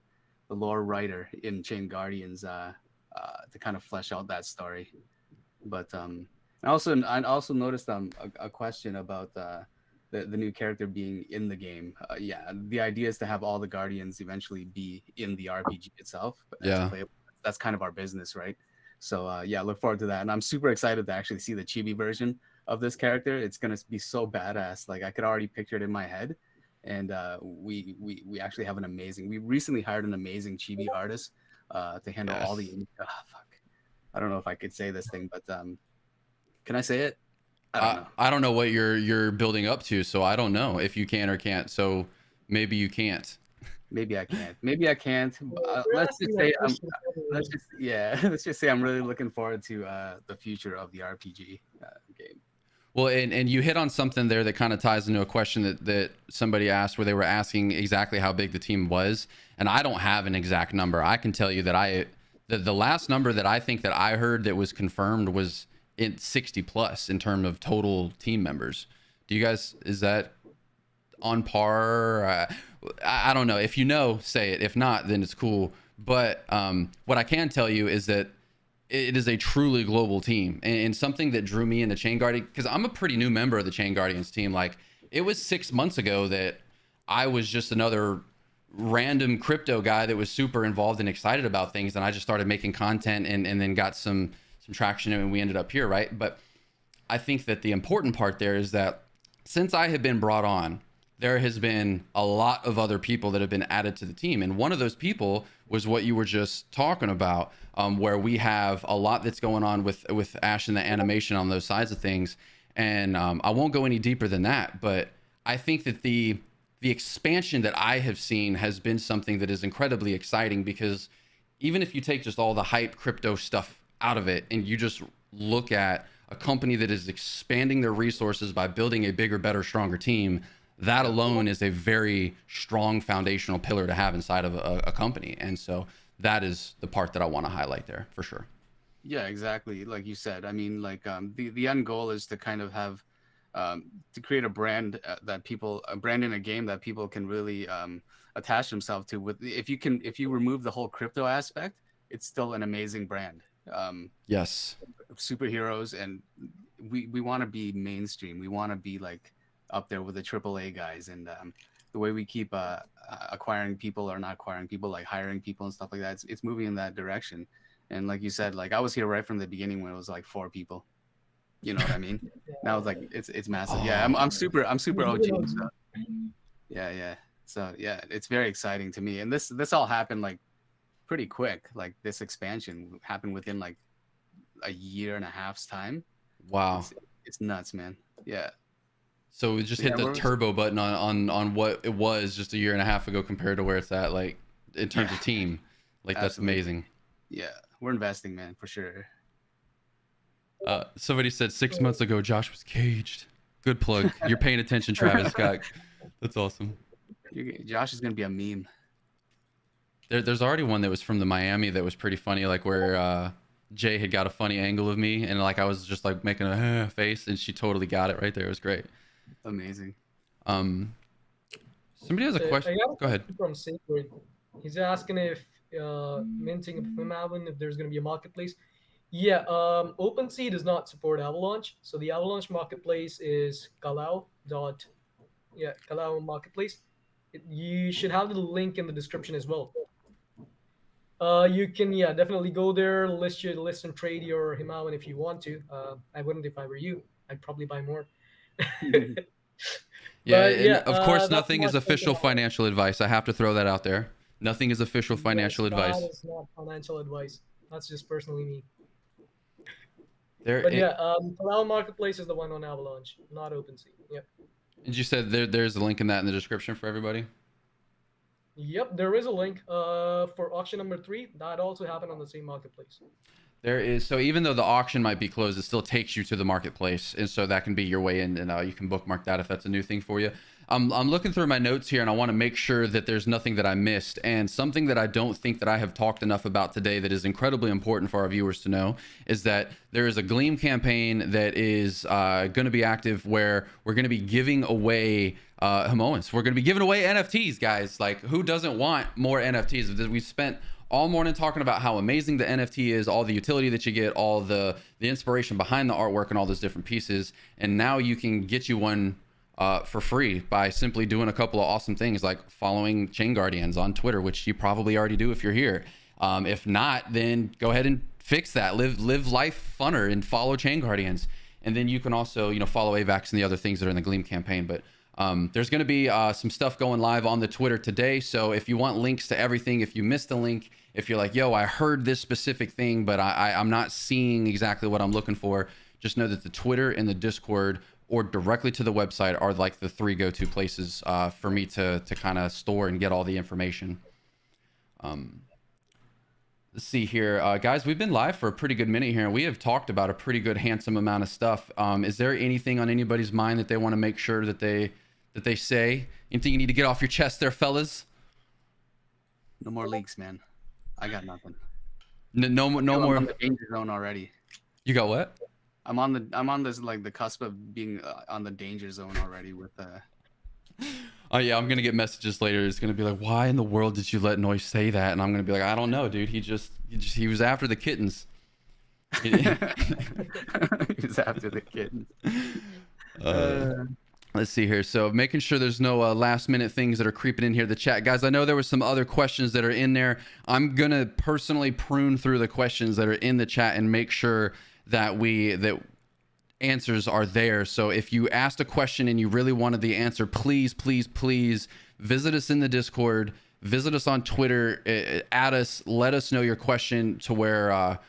writer in ChainGuardians to kind of flesh out that story. But I also noticed a question about the new character being in the game. Yeah, the idea is to have all the Guardians eventually be in the RPG itself. Yeah, that's kind of our business, right? So yeah, look forward to that, and I'm super excited to actually see the chibi version of this character. It's gonna be so badass. Like I could already picture it in my head, and we actually have we recently hired an amazing chibi artist to handle all the. Fuck, I don't know if I could say this thing, but can I say it? I don't know what you're building up to, so I don't know if you can or can't. So maybe you can't. Maybe I can't. Maybe I can't. Let's just say I'm really looking forward to the future of the RPG game. Well, and you hit on something there that kind of ties into a question that somebody asked, where they were asking exactly how big the team was, and I don't have an exact number. I can tell you that the last number that I think that I heard that was confirmed was in 60 plus in terms of total team members. Do you guys, is that on par? I don't know. If you know, say it. If not, then it's cool. But what I can tell you is that it is a truly global team, and something that drew me into ChainGuardians, because I'm a pretty new member of the ChainGuardians team. Like it was 6 months ago that I was just another random crypto guy that was super involved and excited about things, and I just started making content and then got some traction, and we ended up here, right? But I think that the important part there is that since I have been brought on, there has been a lot of other people that have been added to the team, and one of those people was what you were just talking about, where we have a lot that's going on with Ash and the animation on those sides of things. And I won't go any deeper than that, but I think that the expansion that I have seen has been something that is incredibly exciting, because even if you take just all the hype crypto stuff out of it and you just look at a company that is expanding their resources by building a bigger, better, stronger team, that alone is a very strong foundational pillar to have inside of a company. And so that is the part that I want to highlight there for sure. Yeah, exactly. Like you said, I mean, like the end goal is to kind of have to create a brand a brand in a game that people can really attach themselves to. With if you remove the whole crypto aspect, it's still an amazing brand. Yes, superheroes, and we want to be mainstream. We want to be like up there with the AAA guys, and the way we keep acquiring people, or not acquiring people, like hiring people and stuff like that, it's moving in that direction. And like you said, like I was here right from the beginning when it was like 4 people. You know what I mean? Now it's like it's massive. Yeah, I'm super OG. So. Yeah. So yeah, it's very exciting to me. And this all happened like pretty quick. Like this expansion happened within like a year and a half's time. Wow. It's nuts, man. Yeah. So we just hit the turbo button on what it was just a year and a half ago compared to where it's at, like in terms of team. Like that's amazing. Yeah, we're investing, man, for sure. Somebody said 6 months ago Josh was caged. Good plug. You're paying attention, Travis Scott. That's awesome. Josh is gonna be a meme. There's already one that was from the Miami that was pretty funny, like where Jay had got a funny angle of me, and like I was just like making a face, and she totally got it right there. It was great. Amazing. Somebody has a So question. I got a Go ahead. question from Sacred. He's asking if minting of Hemavan, if there's going to be a marketplace. Yeah, OpenSea does not support Avalanche, so the Avalanche marketplace is Kalau marketplace. You should have the link in the description as well. You can definitely go there, list and trade your Hemavan if you want to. I wouldn't if I were you. I'd probably buy more. Yeah, But and of course, that's nothing is much for official now. financial advice. I have to throw that out there. Nothing is official financial Yes, advice. that is not financial advice. That's just personally me. There, But Kalau Marketplace is the one on Avalanche, not OpenSea. Yep. and you said there's a link in that in the description for everybody. Yep, there is a link for auction number 3. That also happened on the same marketplace. There is, so even though the auction might be closed, it still takes you to the marketplace, and so that can be your way in, and you can bookmark that if that's a new thing for you. I'm looking through my notes here, and I want to make sure that there's nothing that I missed, and something that I don't think that I have talked enough about today that is incredibly important for our viewers to know is that there is a Gleam campaign that is going to be active where we're going to be giving away Hemoans. We're going to be giving away NFTs, guys. Like, who doesn't want more NFTs? We've spent all morning talking about how amazing the NFT is, all the utility that you get, all the inspiration behind the artwork and all those different pieces. And now you can get you one for free by simply doing a couple of awesome things like following ChainGuardians on Twitter, which you probably already do if you're here. If not, then go ahead and fix that. Live life funner and follow ChainGuardians. And then you can also, follow AVAX and the other things that are in the Gleam campaign. But there's going to be some stuff going live on the Twitter today. So if you want links to everything, if you missed a link, if you're like, yo, I heard this specific thing, but I'm not seeing exactly what I'm looking for, just know that the Twitter and the Discord or directly to the website are like the 3 go-to places for me to kind of store and get all the information. Let's see here. Guys, we've been live for a pretty good minute here, and we have talked about a pretty good, handsome amount of stuff. Is there anything on anybody's mind that they want to make sure that they say? Anything you need to get off your chest there, fellas? No more leaks, man. I got nothing. No more. I'm on the danger zone already. You got what? I'm on this like the cusp of being on the danger zone already with Oh yeah, I'm gonna get messages later. It's gonna be like, why in the world did you let Noise say that? And I'm gonna be like, I don't know, dude. He was after the kittens. He was after the kittens. Let's see here. So making sure there's no last minute things that are creeping in here. The chat, guys. I know there were some other questions that are in there. I'm gonna personally prune through the questions that are in the chat and make sure that answers are there. So if you asked a question and you really wanted the answer, please visit us in the Discord, visit us on Twitter, add us, let us know your question to where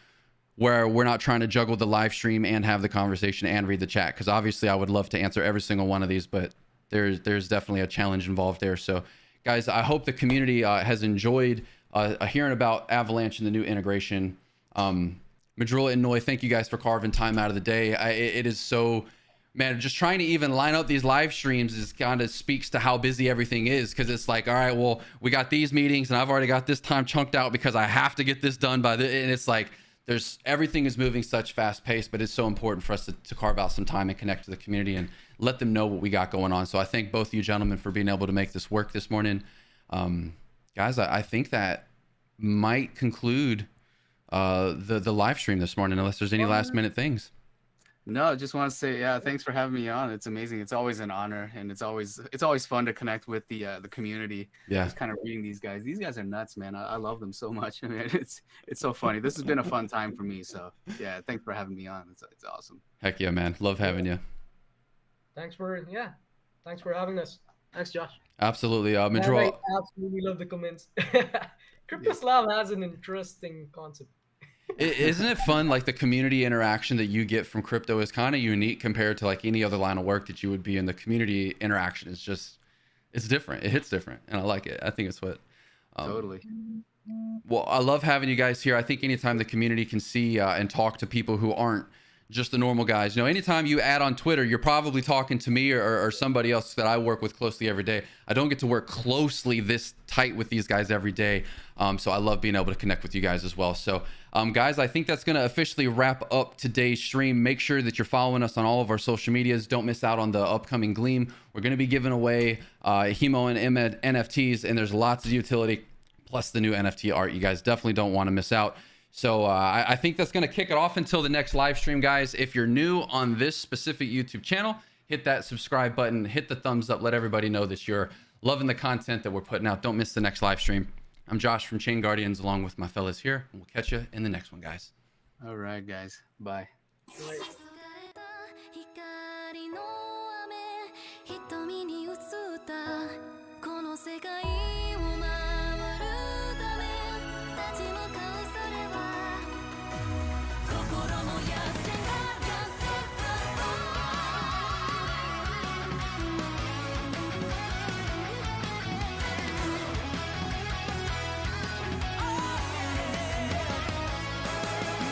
we're not trying to juggle the live stream and have the conversation and read the chat. Because obviously I would love to answer every single one of these, but there's definitely a challenge involved there. So guys, I hope the community has enjoyed hearing about Avalanche and the new integration. Madrula and Noi, thank you guys for carving time out of the day. It is so, man, just trying to even line up these live streams is kind of speaks to how busy everything is. Because it's like, all right, well, we got these meetings and I've already got this time chunked out because I have to get this done by the, and it's like, everything is moving such fast pace, but it's so important for us to carve out some time and connect to the community and let them know what we got going on. So I thank both of you gentlemen for being able to make this work this morning. Guys, I think that might conclude the live stream this morning, unless there's any last minute things. No, I just want to say, yeah, thanks for having me on. It's amazing. It's always an honor, and it's always fun to connect with the community. Yeah, Just kind of reading these guys. These guys are nuts, man. I love them so much. I mean, it's so funny. This has been a fun time for me. So yeah, thanks for having me on. It's awesome. Heck yeah, man. Love having you. Thanks for having us. Thanks, Josh. Absolutely. And Madrula, I absolutely love the comments. Cryptoslav has an interesting concept. isn't it fun? Like the community interaction that you get from crypto is kind of unique compared to like any other line of work that you would be in. The community interaction is just, it's different. It hits different. And I like it. I think it's what. Totally. Well, I love having you guys here. I think anytime the community can see and talk to people who aren't just the normal guys. You know, anytime you add on Twitter, you're probably talking to me or somebody else that I work with closely every day. I don't get to work closely this tight with these guys every day. So I love being able to connect with you guys as well. So guys, I think that's going to officially wrap up today's stream. Make sure that you're following us on all of our social medias. Don't miss out on the upcoming Gleam. We're going to be giving away Hemo and NFTs, and there's lots of utility, plus the new NFT art. You guys definitely don't want to miss out. So I think that's going to kick it off until the next live stream, guys. If you're new on this specific YouTube channel, hit that subscribe button, hit the thumbs up, let everybody know that you're loving the content that we're putting out. Don't miss the next live stream. I'm Josh from ChainGuardians, along with my fellas here, and we'll catch you in the next one, guys. All right, guys. Bye. Right. 光の雨瞳に映ったこの世界を守るため立ち向かうそれは心の安全がネ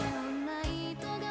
オンライトが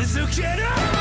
づけろ